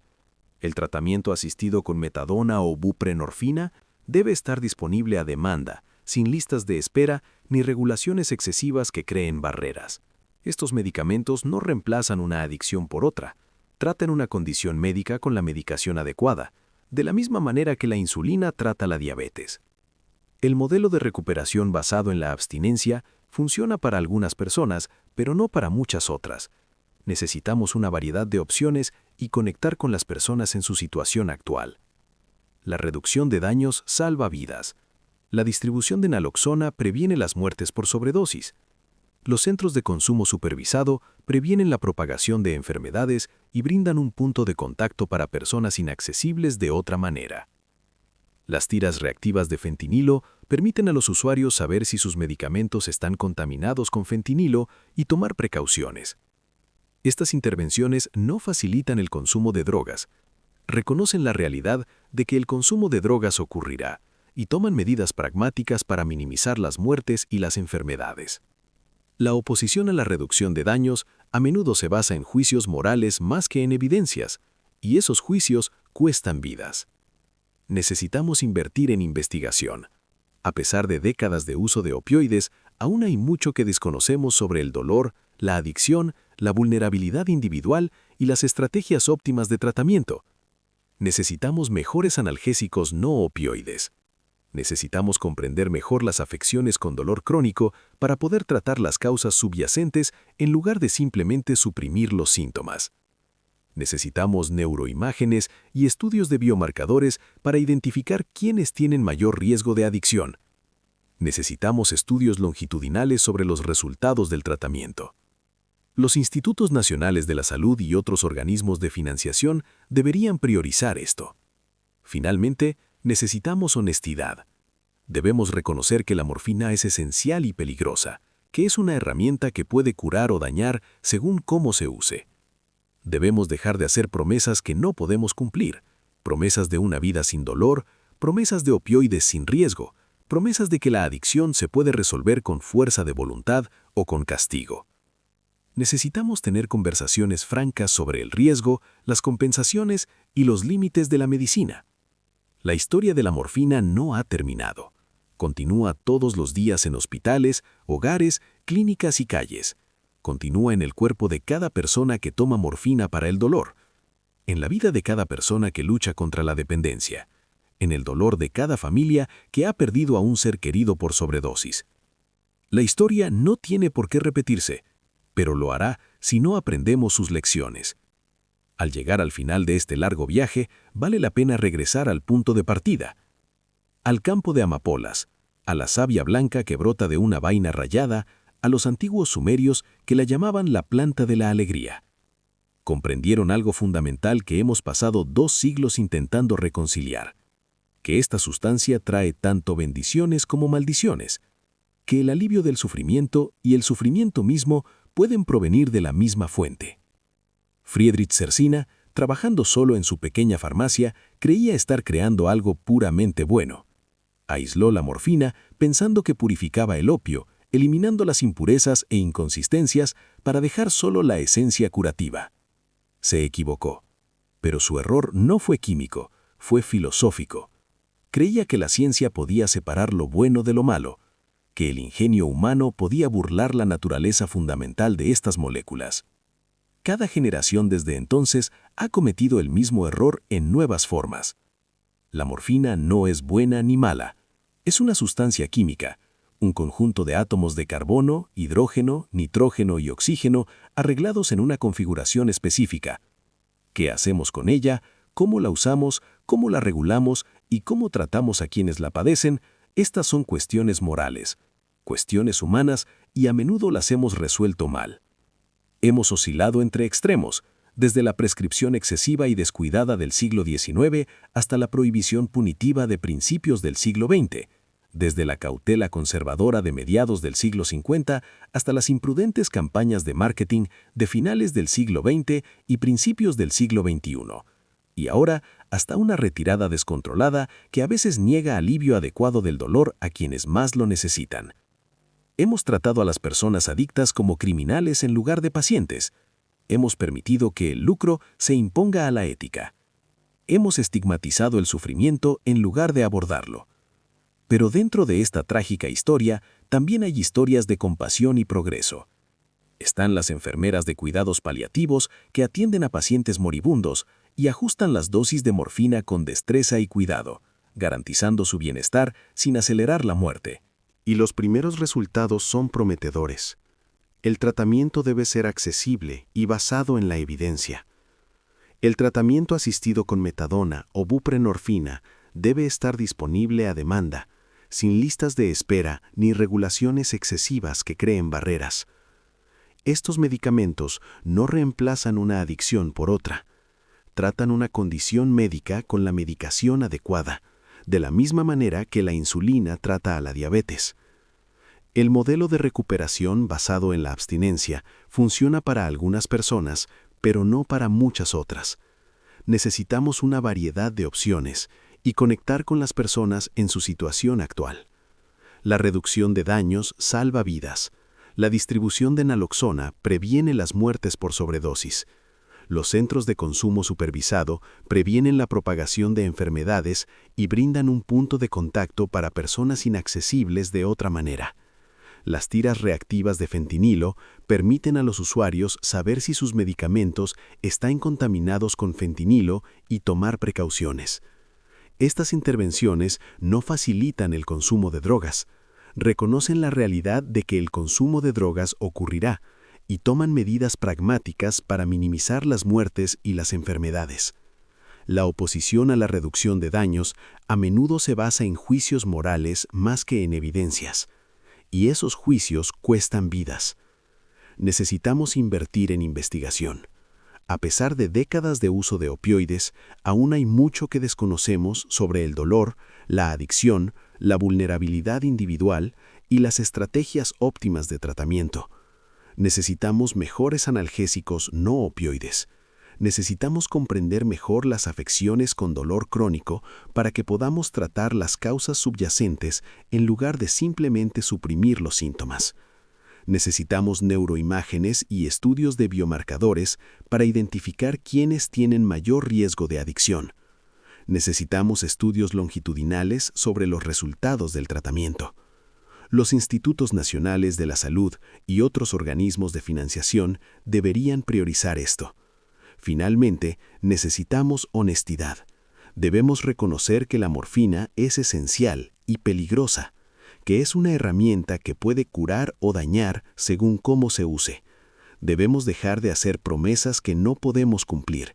El tratamiento asistido con metadona o buprenorfina debe estar disponible a demanda, sin listas de espera ni regulaciones excesivas que creen barreras. Estos medicamentos no reemplazan una adicción por otra. Tratan una condición médica con la medicación adecuada, de la misma manera que la insulina trata la diabetes. El modelo de recuperación basado en la abstinencia funciona para algunas personas, pero no para muchas otras. Necesitamos una variedad de opciones y conectar con las personas en su situación actual. La reducción de daños salva vidas. La distribución de naloxona previene las muertes por sobredosis. Los centros de consumo supervisado previenen la propagación de enfermedades y brindan un punto de contacto para personas inaccesibles de otra manera. Las tiras reactivas de fentanilo permiten a los usuarios saber si sus medicamentos están contaminados con fentanilo y tomar precauciones. Estas intervenciones no facilitan el consumo de drogas, reconocen la realidad de que el consumo de drogas ocurrirá y toman medidas pragmáticas para minimizar las muertes y las enfermedades. La oposición a la reducción de daños a menudo se basa en juicios morales más que en evidencias, y esos juicios cuestan vidas. Necesitamos invertir en investigación. A pesar de décadas de uso de opioides, aún hay mucho que desconocemos sobre el dolor, la adicción, la vulnerabilidad individual y las estrategias óptimas de tratamiento. Necesitamos mejores analgésicos no opioides. Necesitamos comprender mejor las afecciones con dolor crónico para poder tratar las causas subyacentes en lugar de simplemente suprimir los síntomas. Necesitamos neuroimágenes y estudios de biomarcadores para identificar quiénes tienen mayor riesgo de adicción. Necesitamos estudios longitudinales sobre los resultados del tratamiento. Los institutos nacionales de la salud y otros organismos de financiación deberían priorizar esto. Finalmente, necesitamos honestidad. Debemos reconocer que la morfina es esencial y peligrosa, que es una herramienta que puede curar o dañar según cómo se use. Debemos dejar de hacer promesas que no podemos cumplir, promesas de una vida sin dolor, promesas de opioides sin riesgo, promesas de que la adicción se puede resolver con fuerza de voluntad o con castigo. Necesitamos tener conversaciones francas sobre el riesgo, las compensaciones y los límites de la medicina. La historia de la morfina no ha terminado. Continúa todos los días en hospitales, hogares, clínicas y calles. Continúa en el cuerpo de cada persona que toma morfina para el dolor, en la vida de cada persona que lucha contra la dependencia, en el dolor de cada familia que ha perdido a un ser querido por sobredosis. La historia no tiene por qué repetirse, pero lo hará si no aprendemos sus lecciones. Al llegar al final de este largo viaje, vale la pena regresar al punto de partida, al campo de amapolas, a la savia blanca que brota de una vaina rayada, a los antiguos sumerios que la llamaban la planta de la alegría. Comprendieron algo fundamental que hemos pasado 2 siglos intentando reconciliar, que esta sustancia trae tanto bendiciones como maldiciones, que el alivio del sufrimiento y el sufrimiento mismo pueden provenir de la misma fuente. Friedrich Cersina, trabajando solo en su pequeña farmacia, creía estar creando algo puramente bueno. Aisló la morfina pensando que purificaba el opio, eliminando las impurezas e inconsistencias para dejar solo la esencia curativa. Se equivocó, pero su error no fue químico, fue filosófico. Creía que la ciencia podía separar lo bueno de lo malo, que el ingenio humano podía burlar la naturaleza fundamental de estas moléculas. Cada generación desde entonces ha cometido el mismo error en nuevas formas. La morfina no es buena ni mala, es una sustancia química, un conjunto de átomos de carbono, hidrógeno, nitrógeno y oxígeno arreglados en una configuración específica. ¿Qué hacemos con ella? ¿Cómo la usamos? ¿Cómo la regulamos? ¿Y cómo tratamos a quienes la padecen? Estas son cuestiones morales, cuestiones humanas, y a menudo las hemos resuelto mal. Hemos oscilado entre extremos, desde la prescripción excesiva y descuidada del siglo XIX hasta la prohibición punitiva de principios del siglo XX, desde la cautela conservadora de mediados del siglo LV hasta las imprudentes campañas de marketing de finales del siglo XX y principios del siglo XXI, y ahora hasta una retirada descontrolada que a veces niega alivio adecuado del dolor a quienes más lo necesitan. Hemos tratado a las personas adictas como criminales en lugar de pacientes. Hemos permitido que el lucro se imponga a la ética. Hemos estigmatizado el sufrimiento en lugar de abordarlo. Pero dentro de esta trágica historia también hay historias de compasión y progreso. Están las enfermeras de cuidados paliativos que atienden a pacientes moribundos y ajustan las dosis de morfina con destreza y cuidado, garantizando su bienestar sin acelerar la muerte. Y los primeros resultados son prometedores. El tratamiento debe ser accesible y basado en la evidencia. El tratamiento asistido con metadona o buprenorfina debe estar disponible a demanda, sin listas de espera ni regulaciones excesivas que creen barreras. Estos medicamentos no reemplazan una adicción por otra. Tratan una condición médica con la medicación adecuada, de la misma manera que la insulina trata a la diabetes. El modelo de recuperación basado en la abstinencia funciona para algunas personas, pero no para muchas otras. Necesitamos una variedad de opciones y conectar con las personas en su situación actual. La reducción de daños salva vidas. La distribución de naloxona previene las muertes por sobredosis. Los centros de consumo supervisado previenen la propagación de enfermedades y brindan un punto de contacto para personas inaccesibles de otra manera. Las tiras reactivas de fentanilo permiten a los usuarios saber si sus medicamentos están contaminados con fentanilo y tomar precauciones. Estas intervenciones no facilitan el consumo de drogas, reconocen la realidad de que el consumo de drogas ocurrirá y toman medidas pragmáticas para minimizar las muertes y las enfermedades. La oposición a la reducción de daños a menudo se basa en juicios morales más que en evidencias, y esos juicios cuestan vidas. Necesitamos invertir en investigación. A pesar de décadas de uso de opioides, aún hay mucho que desconocemos sobre el dolor, la adicción, la vulnerabilidad individual y las estrategias óptimas de tratamiento. Necesitamos mejores analgésicos no opioides. Necesitamos comprender mejor las afecciones con dolor crónico para que podamos tratar las causas subyacentes en lugar de simplemente suprimir los síntomas. Necesitamos neuroimágenes y estudios de biomarcadores para identificar quiénes tienen mayor riesgo de adicción. Necesitamos estudios longitudinales sobre los resultados del tratamiento. Los institutos nacionales de la salud y otros organismos de financiación deberían priorizar esto. Finalmente, necesitamos honestidad. Debemos reconocer que la morfina es esencial y peligrosa, que es una herramienta que puede curar o dañar según cómo se use. Debemos dejar de hacer promesas que no podemos cumplir,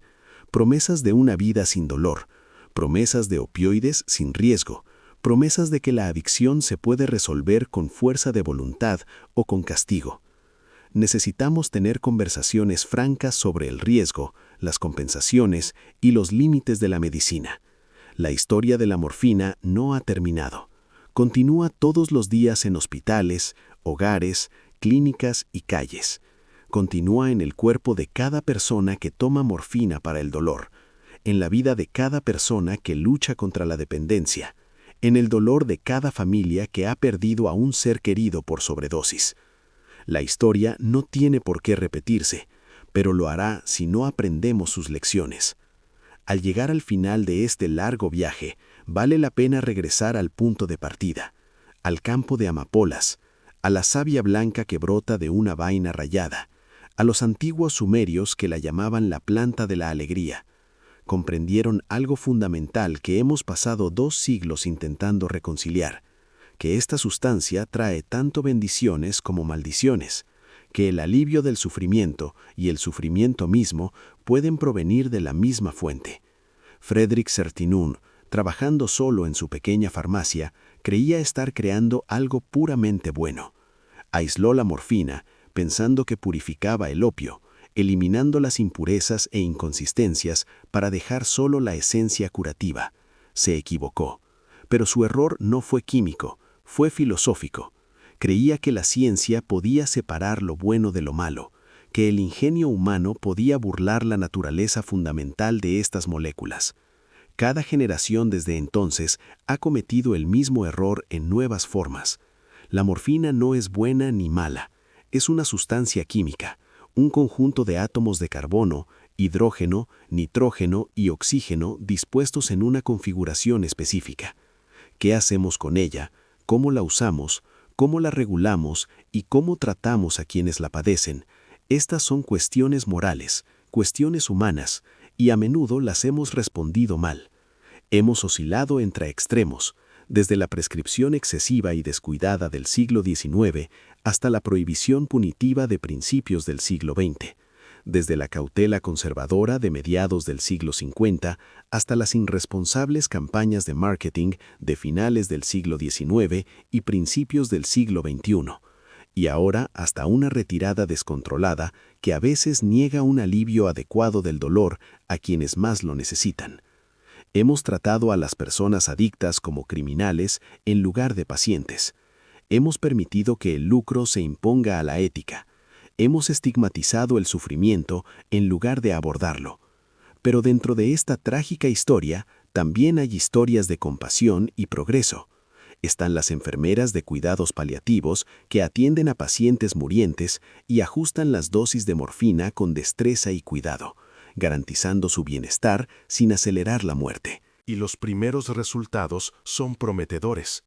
promesas de una vida sin dolor, promesas de opioides sin riesgo, promesas de que la adicción se puede resolver con fuerza de voluntad o con castigo. Necesitamos tener conversaciones francas sobre el riesgo, las compensaciones y los límites de la medicina. La historia de la morfina no ha terminado. Continúa todos los días en hospitales, hogares, clínicas y calles. Continúa en el cuerpo de cada persona que toma morfina para el dolor, en la vida de cada persona que lucha contra la dependencia, en el dolor de cada familia que ha perdido a un ser querido por sobredosis. La historia no tiene por qué repetirse, pero lo hará si no aprendemos sus lecciones. Al llegar al final de este largo viaje, vale la pena regresar al punto de partida, al campo de amapolas, a la savia blanca que brota de una vaina rayada, a los antiguos sumerios que la llamaban la planta de la alegría. Comprendieron algo fundamental que hemos pasado 2 siglos intentando reconciliar, que esta sustancia trae tanto bendiciones como maldiciones, que el alivio del sufrimiento y el sufrimiento mismo pueden provenir de la misma fuente. Frederick Sertinun, trabajando solo en su pequeña farmacia, creía estar creando algo puramente bueno. Aisló la morfina, pensando que purificaba el opio, eliminando las impurezas e inconsistencias para dejar solo la esencia curativa. Se equivocó, pero su error no fue químico, fue filosófico. Creía que la ciencia podía separar lo bueno de lo malo, que el ingenio humano podía burlar la naturaleza fundamental de estas moléculas. Cada generación desde entonces ha cometido el mismo error en nuevas formas. La morfina no es buena ni mala, es una sustancia química, un conjunto de átomos de carbono, hidrógeno, nitrógeno y oxígeno dispuestos en una configuración específica. ¿Qué hacemos con ella? ¿Cómo la usamos? ¿Cómo la regulamos? ¿Y cómo tratamos a quienes la padecen? Estas son cuestiones morales, cuestiones humanas, y a menudo las hemos respondido mal. Hemos oscilado entre extremos, desde la prescripción excesiva y descuidada del siglo XIX hasta la prohibición punitiva de principios del siglo XX, desde la cautela conservadora de mediados del siglo LV hasta las irresponsables campañas de marketing de finales del siglo XIX y principios del siglo XXI, y ahora hasta una retirada descontrolada que a veces niega un alivio adecuado del dolor a quienes más lo necesitan. Hemos tratado a las personas adictas como criminales en lugar de pacientes. Hemos permitido que el lucro se imponga a la ética. Hemos estigmatizado el sufrimiento en lugar de abordarlo. Pero dentro de esta trágica historia también hay historias de compasión y progreso. Están las enfermeras de cuidados paliativos que atienden a pacientes murientes y ajustan las dosis de morfina con destreza y cuidado, garantizando su bienestar sin acelerar la muerte. Y los primeros resultados son prometedores.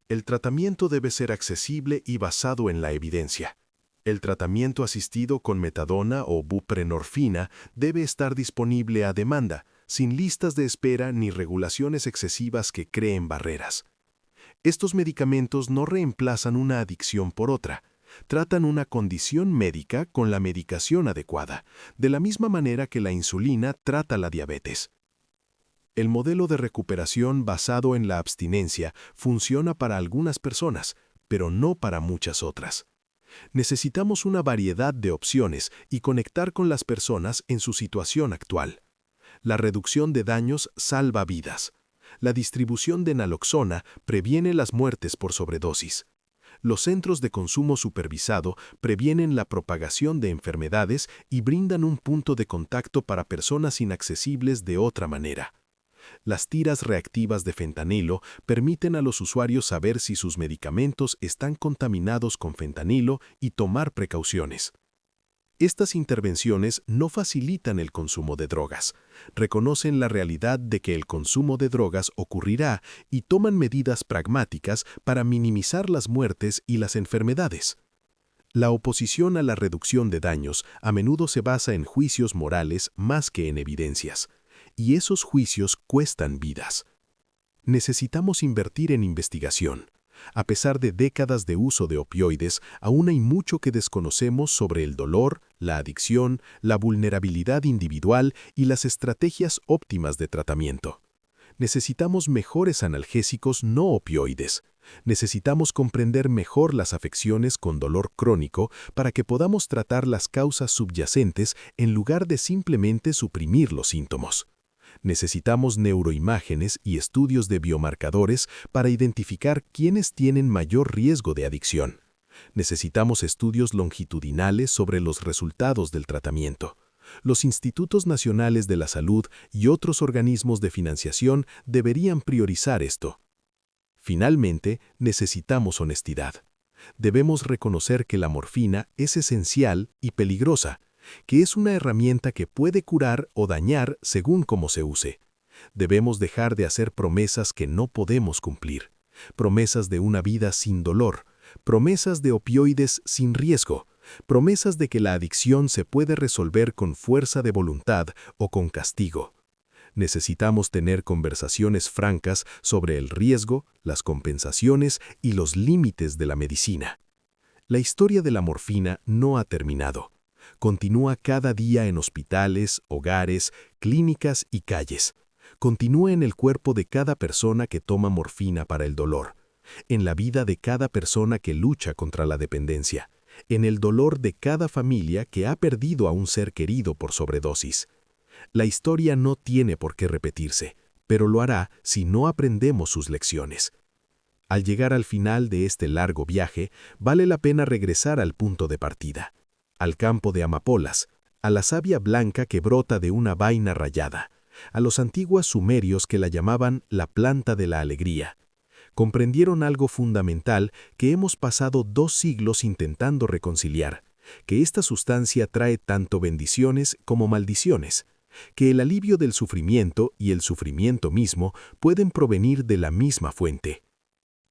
El tratamiento debe ser accesible y basado en la evidencia. El tratamiento asistido con metadona o buprenorfina debe estar disponible a demanda, sin listas de espera ni regulaciones excesivas que creen barreras. Estos medicamentos no reemplazan una adicción por otra. Tratan una condición médica con la medicación adecuada, de la misma manera que la insulina trata la diabetes. El modelo de recuperación basado en la abstinencia funciona para algunas personas, pero no para muchas otras. Necesitamos una variedad de opciones y conectar con las personas en su situación actual. La reducción de daños salva vidas. La distribución de naloxona previene las muertes por sobredosis. Los centros de consumo supervisado previenen la propagación de enfermedades y brindan un punto de contacto para personas inaccesibles de otra manera. Las tiras reactivas de fentanilo permiten a los usuarios saber si sus medicamentos están contaminados con fentanilo y tomar precauciones. Estas intervenciones no facilitan el consumo de drogas, reconocen la realidad de que el consumo de drogas ocurrirá y toman medidas pragmáticas para minimizar las muertes y las enfermedades. La oposición a la reducción de daños a menudo se basa en juicios morales más que en evidencias, y esos juicios cuestan vidas. Necesitamos invertir en investigación. A pesar de décadas de uso de opioides, aún hay mucho que desconocemos sobre el dolor, la adicción, la vulnerabilidad individual y las estrategias óptimas de tratamiento. Necesitamos mejores analgésicos no opioides. Necesitamos comprender mejor las afecciones con dolor crónico para que podamos tratar las causas subyacentes en lugar de simplemente suprimir los síntomas. Necesitamos neuroimágenes y estudios de biomarcadores para identificar quiénes tienen mayor riesgo de adicción. Necesitamos estudios longitudinales sobre los resultados del tratamiento. Los institutos nacionales de la salud y otros organismos de financiación deberían priorizar esto. Finalmente, necesitamos honestidad. Debemos reconocer que la morfina es esencial y peligrosa, que es una herramienta que puede curar o dañar según cómo se use. Debemos dejar de hacer promesas que no podemos cumplir, promesas de una vida sin dolor, promesas de opioides sin riesgo, promesas de que la adicción se puede resolver con fuerza de voluntad o con castigo. Necesitamos tener conversaciones francas sobre el riesgo, las compensaciones y los límites de la medicina. La historia de la morfina no ha terminado. Continúa cada día en hospitales, hogares, clínicas y calles. Continúa en el cuerpo de cada persona que toma morfina para el dolor, en la vida de cada persona que lucha contra la dependencia, en el dolor de cada familia que ha perdido a un ser querido por sobredosis. La historia no tiene por qué repetirse, pero lo hará si no aprendemos sus lecciones. Al llegar al final de este largo viaje, vale la pena regresar al punto de partida, al campo de amapolas, a la savia blanca que brota de una vaina rayada, a los antiguos sumerios que la llamaban la planta de la alegría. Comprendieron algo fundamental que hemos pasado 2 siglos intentando reconciliar, que esta sustancia trae tanto bendiciones como maldiciones, que el alivio del sufrimiento y el sufrimiento mismo pueden provenir de la misma fuente.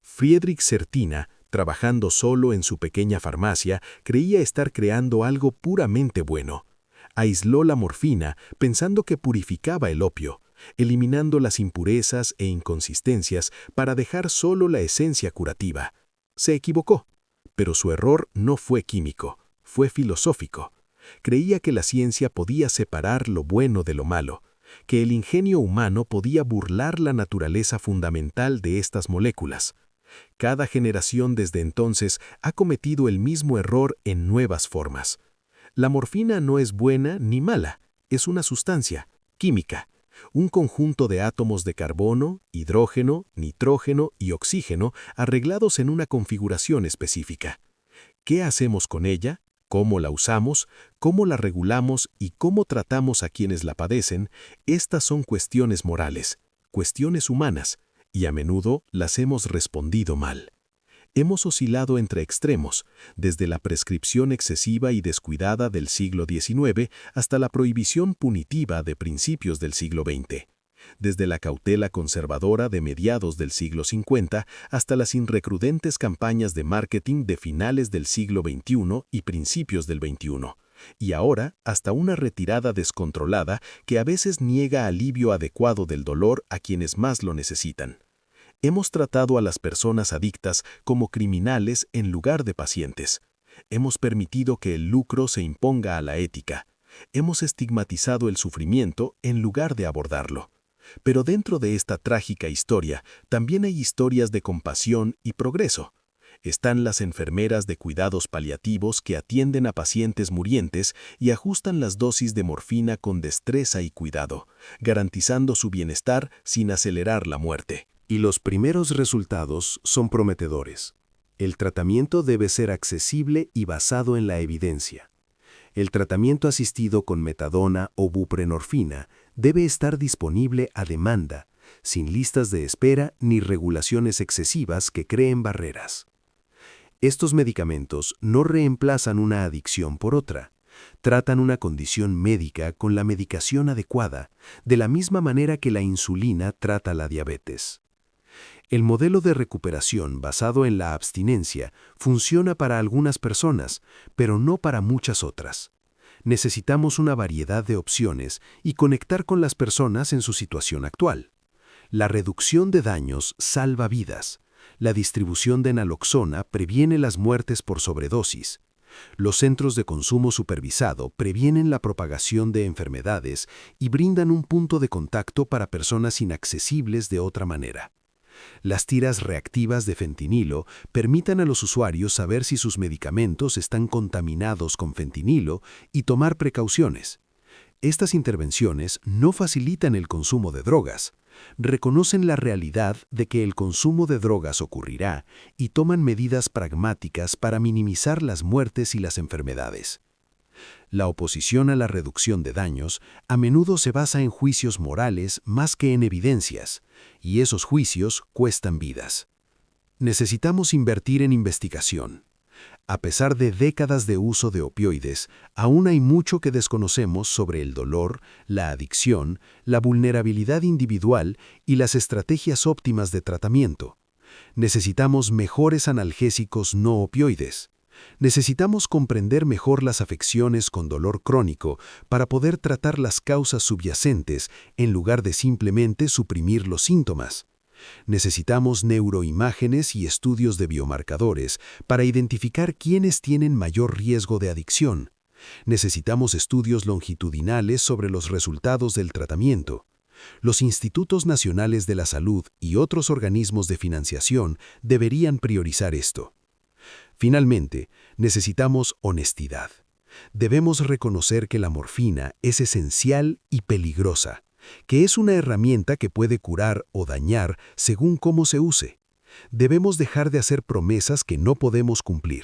Friedrich Certina, trabajando solo en su pequeña farmacia, creía estar creando algo puramente bueno. Aisló la morfina pensando que purificaba el opio, eliminando las impurezas e inconsistencias para dejar solo la esencia curativa. Se equivocó, pero su error no fue químico, fue filosófico. Creía que la ciencia podía separar lo bueno de lo malo, que el ingenio humano podía burlar la naturaleza fundamental de estas moléculas. Cada generación desde entonces ha cometido el mismo error en nuevas formas. La morfina no es buena ni mala, es una sustancia química, un conjunto de átomos de carbono, hidrógeno, nitrógeno y oxígeno arreglados en una configuración específica. ¿Qué hacemos con ella? ¿Cómo la usamos? ¿Cómo la regulamos? ¿Y cómo tratamos a quienes la padecen? Estas son cuestiones morales, cuestiones humanas, y a menudo las hemos respondido mal. Hemos oscilado entre extremos, desde la prescripción excesiva y descuidada del siglo XIX hasta la prohibición punitiva de principios del siglo XX, desde la cautela conservadora de mediados del siglo50 hasta las irrecrudentes campañas de marketing de finales del siglo XXI y principios del XXI, y ahora hasta una retirada descontrolada que a veces niega alivio adecuado del dolor a quienes más lo necesitan. Hemos tratado a las personas adictas como criminales en lugar de pacientes. Hemos permitido que el lucro se imponga a la ética. Hemos estigmatizado el sufrimiento en lugar de abordarlo. Pero dentro de esta trágica historia también hay historias de compasión y progreso. Están las enfermeras de cuidados paliativos que atienden a pacientes murientes y ajustan las dosis de morfina con destreza y cuidado, garantizando su bienestar sin acelerar la muerte. Y los primeros resultados son prometedores. El tratamiento debe ser accesible y basado en la evidencia. El tratamiento asistido con metadona o buprenorfina debe estar disponible a demanda, sin listas de espera ni regulaciones excesivas que creen barreras. Estos medicamentos no reemplazan una adicción por otra. Tratan una condición médica con la medicación adecuada, de la misma manera que la insulina trata la diabetes. El modelo de recuperación basado en la abstinencia funciona para algunas personas, pero no para muchas otras. Necesitamos una variedad de opciones y conectar con las personas en su situación actual. La reducción de daños salva vidas. La distribución de naloxona previene las muertes por sobredosis. Los centros de consumo supervisado previenen la propagación de enfermedades y brindan un punto de contacto para personas inaccesibles de otra manera. Las tiras reactivas de fentanilo permitan a los usuarios saber si sus medicamentos están contaminados con fentanilo y tomar precauciones. Estas intervenciones no facilitan el consumo de drogas, reconocen la realidad de que el consumo de drogas ocurrirá y toman medidas pragmáticas para minimizar las muertes y las enfermedades. La oposición a la reducción de daños a menudo se basa en juicios morales más que en evidencias, y esos juicios cuestan vidas. Necesitamos invertir en investigación. A pesar de décadas de uso de opioides, aún hay mucho que desconocemos sobre el dolor, la adicción, la vulnerabilidad individual y las estrategias óptimas de tratamiento. Necesitamos mejores analgésicos no opioides. Necesitamos comprender mejor las afecciones con dolor crónico para poder tratar las causas subyacentes en lugar de simplemente suprimir los síntomas. Necesitamos neuroimágenes y estudios de biomarcadores para identificar quiénes tienen mayor riesgo de adicción. Necesitamos estudios longitudinales sobre los resultados del tratamiento. Los institutos nacionales de la salud y otros organismos de financiación deberían priorizar esto. Finalmente, necesitamos honestidad. Debemos reconocer que la morfina es esencial y peligrosa, que es una herramienta que puede curar o dañar según cómo se use. Debemos dejar de hacer promesas que no podemos cumplir,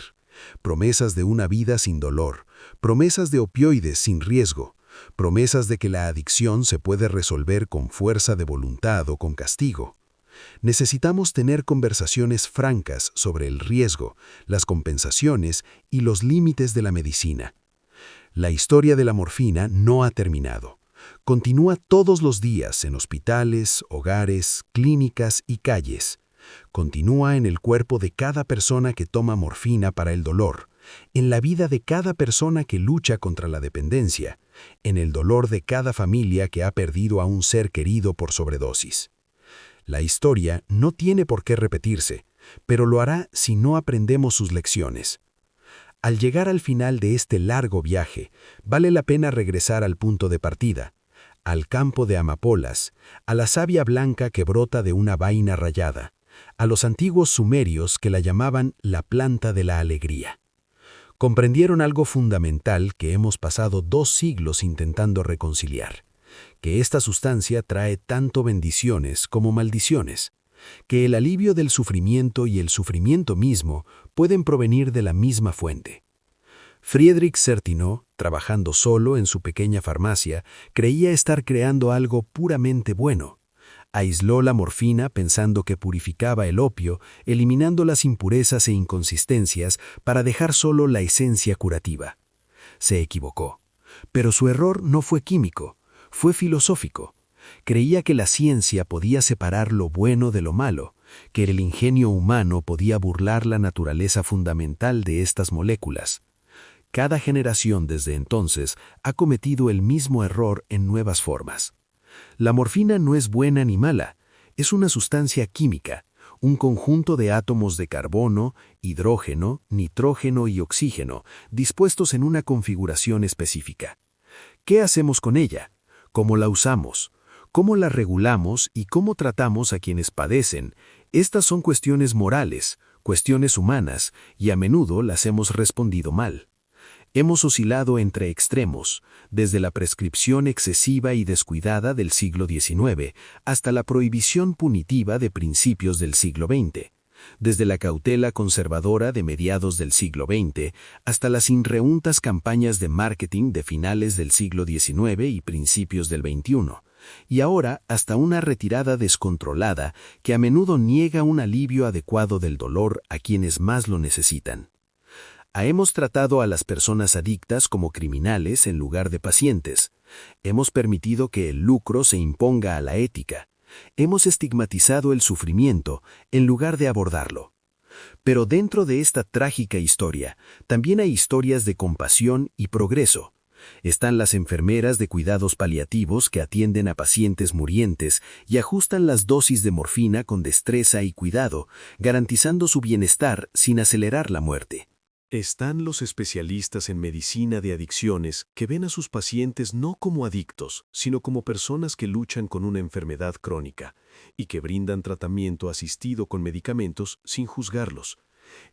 promesas de una vida sin dolor, promesas de opioides sin riesgo, promesas de que la adicción se puede resolver con fuerza de voluntad o con castigo. Necesitamos tener conversaciones francas sobre el riesgo, las compensaciones y los límites de la medicina. La historia de la morfina no ha terminado. Continúa todos los días en hospitales, hogares, clínicas y calles. Continúa en el cuerpo de cada persona que toma morfina para el dolor, en la vida de cada persona que lucha contra la dependencia, en el dolor de cada familia que ha perdido a un ser querido por sobredosis. La historia no tiene por qué repetirse, pero lo hará si no aprendemos sus lecciones. Al llegar al final de este largo viaje, vale la pena regresar al punto de partida, al campo de amapolas, a la savia blanca que brota de una vaina rayada, a los antiguos sumerios que la llamaban la planta de la alegría. Comprendieron algo fundamental que hemos pasado 2 siglos intentando reconciliar. que esta sustancia trae tanto bendiciones como maldiciones, que el alivio del sufrimiento y el sufrimiento mismo pueden provenir de la misma fuente. Friedrich Certeau, trabajando solo en su pequeña farmacia, creía estar creando algo puramente bueno. Aisló la morfina pensando que purificaba el opio, eliminando las impurezas e inconsistencias para dejar solo la esencia curativa. Se equivocó. Pero su error no fue químico, fue filosófico. Creía que la ciencia podía separar lo bueno de lo malo, que el ingenio humano podía burlar la naturaleza fundamental de estas moléculas. Cada generación desde entonces ha cometido el mismo error en nuevas formas. La morfina no es buena ni mala, es una sustancia química, un conjunto de átomos de carbono, hidrógeno, nitrógeno y oxígeno, dispuestos en una configuración específica. ¿Qué hacemos con ella? ¿Cómo la usamos? ¿Cómo la regulamos y cómo tratamos a quienes padecen? Estas son cuestiones morales, cuestiones humanas, y a menudo las hemos respondido mal. Hemos oscilado entre extremos, desde la prescripción excesiva y descuidada del siglo XIX hasta la prohibición punitiva de principios del siglo XX, desde la cautela conservadora de mediados del siglo XX hasta las irreuntas campañas de marketing de finales del siglo XIX y principios del XXI, y ahora hasta una retirada descontrolada que a menudo niega un alivio adecuado del dolor a quienes más lo necesitan. Hemos tratado a las personas adictas como criminales en lugar de pacientes. Hemos permitido que el lucro se imponga a la ética. Hemos estigmatizado el sufrimiento en lugar de abordarlo. Pero dentro de esta trágica historia, también hay historias de compasión y progreso. Están las enfermeras de cuidados paliativos que atienden a pacientes murientes y ajustan las dosis de morfina con destreza y cuidado, garantizando su bienestar sin acelerar la muerte. Están los especialistas en medicina de adicciones que ven a sus pacientes no como adictos, sino como personas que luchan con una enfermedad crónica y que brindan tratamiento asistido con medicamentos sin juzgarlos.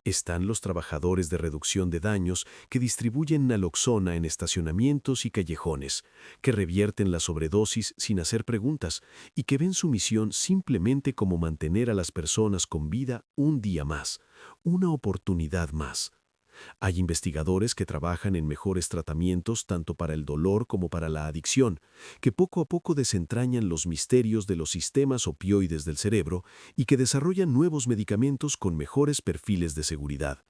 Están los trabajadores de reducción de daños que distribuyen naloxona en estacionamientos y callejones, que revierten la sobredosis sin hacer preguntas y que ven su misión simplemente como mantener a las personas con vida un día más, una oportunidad más. Hay investigadores que trabajan en mejores tratamientos tanto para el dolor como para la adicción, que poco a poco desentrañan los misterios de los sistemas opioides del cerebro y que desarrollan nuevos medicamentos con mejores perfiles de seguridad.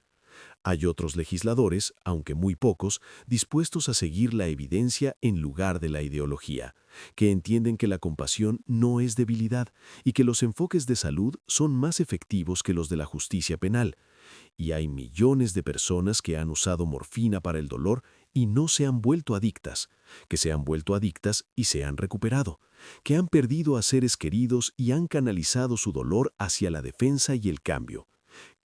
Hay otros legisladores, aunque muy pocos, dispuestos a seguir la evidencia en lugar de la ideología, que entienden que la compasión no es debilidad y que los enfoques de salud son más efectivos que los de la justicia penal. Y hay millones de personas que han usado morfina para el dolor y no se han vuelto adictas, que se han vuelto adictas y se han recuperado, que han perdido a seres queridos y han canalizado su dolor hacia la defensa y el cambio.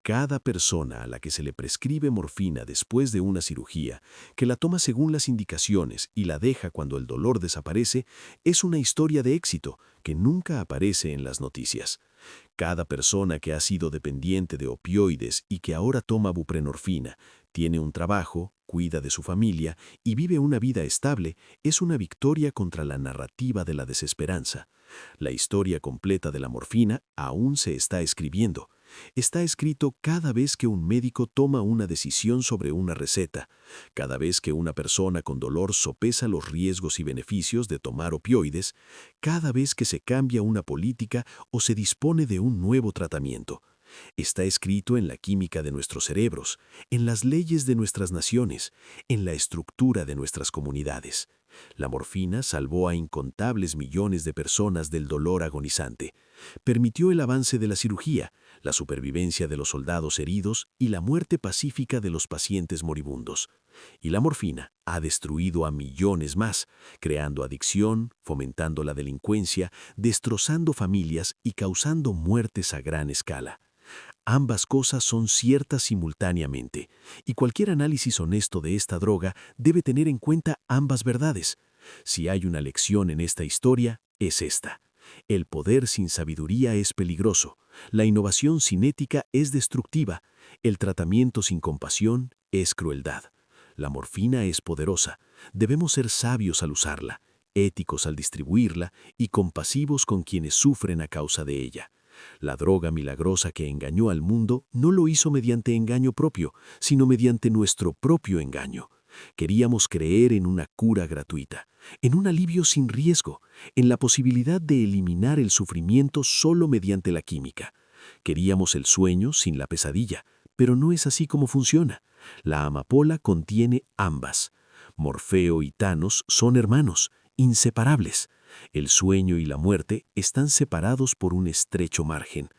Cada persona a la que se le prescribe morfina después de una cirugía, que la toma según las indicaciones y la deja cuando el dolor desaparece, es una historia de éxito que nunca aparece en las noticias. Cada persona que ha sido dependiente de opioides y que ahora toma buprenorfina, tiene un trabajo, cuida de su familia y vive una vida estable, es una victoria contra la narrativa de la desesperanza. La historia completa de la morfina aún se está escribiendo. Está escrito cada vez que un médico toma una decisión sobre una receta, cada vez que una persona con dolor sopesa los riesgos y beneficios de tomar opioides, cada vez que se cambia una política o se dispone de un nuevo tratamiento. Está escrito en la química de nuestros cerebros, en las leyes de nuestras naciones, en la estructura de nuestras comunidades. La morfina salvó a incontables millones de personas del dolor agonizante. Permitió el avance de la cirugía, la supervivencia de los soldados heridos y la muerte pacífica de los pacientes moribundos. Y la morfina ha destruido a millones más, creando adicción, fomentando la delincuencia, destrozando familias y causando muertes a gran escala. Ambas cosas son ciertas simultáneamente, y cualquier análisis honesto de esta droga debe tener en cuenta ambas verdades. Si hay una lección en esta historia, es esta. El poder sin sabiduría es peligroso, la innovación sin ética es destructiva, el tratamiento sin compasión es crueldad. La morfina es poderosa, debemos ser sabios al usarla, éticos al distribuirla y compasivos con quienes sufren a causa de ella. La droga milagrosa que engañó al mundo no lo hizo mediante engaño propio, sino mediante nuestro propio engaño. Queríamos creer en una cura gratuita, en un alivio sin riesgo, en la posibilidad de eliminar el sufrimiento solo mediante la química. Queríamos el sueño sin la pesadilla, pero no es así como funciona. La amapola contiene ambas. Morfeo y Thanos son hermanos, inseparables. El sueño y la muerte están separados por un estrecho margen.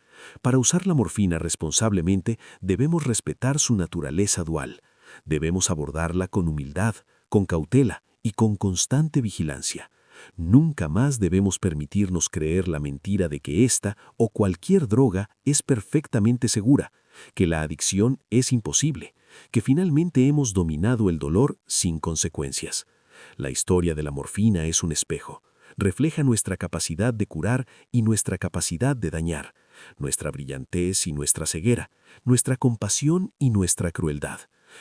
Para usar la morfina responsablemente, debemos respetar su naturaleza dual. Debemos abordarla con humildad, con cautela y con constante vigilancia. Nunca más debemos permitirnos creer la mentira de que esta o cualquier droga es perfectamente segura, que la adicción es imposible, que finalmente hemos dominado el dolor sin consecuencias. La historia de la morfina es un espejo. Refleja nuestra capacidad de curar y nuestra capacidad de dañar, nuestra brillantez y nuestra ceguera, nuestra compasión y nuestra crueldad.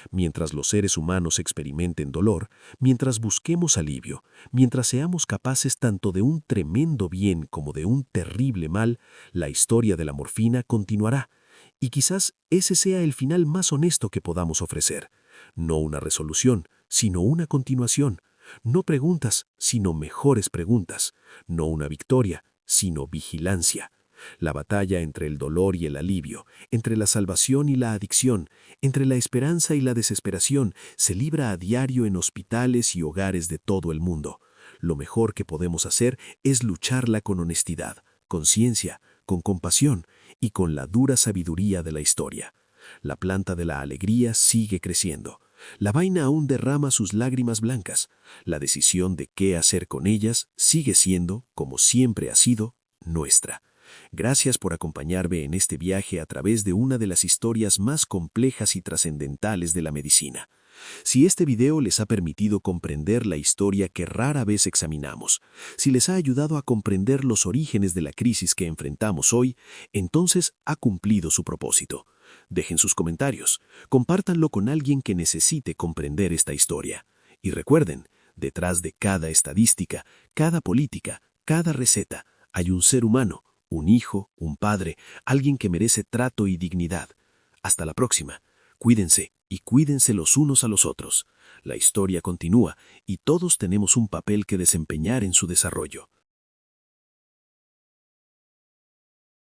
Mientras los seres humanos experimenten dolor, mientras busquemos alivio, mientras seamos capaces tanto de un tremendo bien como de un terrible mal, la historia de la morfina continuará. Y quizás ese sea el final más honesto que podamos ofrecer. No una resolución, sino una continuación. No preguntas, sino mejores preguntas. No una victoria, sino vigilancia. La batalla entre el dolor y el alivio, entre la salvación y la adicción, entre la esperanza y la desesperación, se libra a diario en hospitales y hogares de todo el mundo. Lo mejor que podemos hacer es lucharla con honestidad, con ciencia, con compasión y con la dura sabiduría de la historia. La planta de la alegría sigue creciendo. La vaina aún derrama sus lágrimas blancas. La decisión de qué hacer con ellas sigue siendo, como siempre ha sido, nuestra. Gracias por acompañarme en este viaje a través de una de las historias más complejas y trascendentales de la medicina. Si este video les ha permitido comprender la historia que rara vez examinamos, si les ha ayudado a comprender los orígenes de la crisis que enfrentamos hoy, entonces ha cumplido su propósito. Dejen sus comentarios, compártanlo con alguien que necesite comprender esta historia. Y recuerden, detrás de cada estadística, cada política, cada receta, hay un ser humano, un hijo, un padre, alguien que merece trato y dignidad. Hasta la próxima. Cuídense y cuídense los unos a los otros. La historia continúa y todos tenemos un papel que desempeñar en su desarrollo.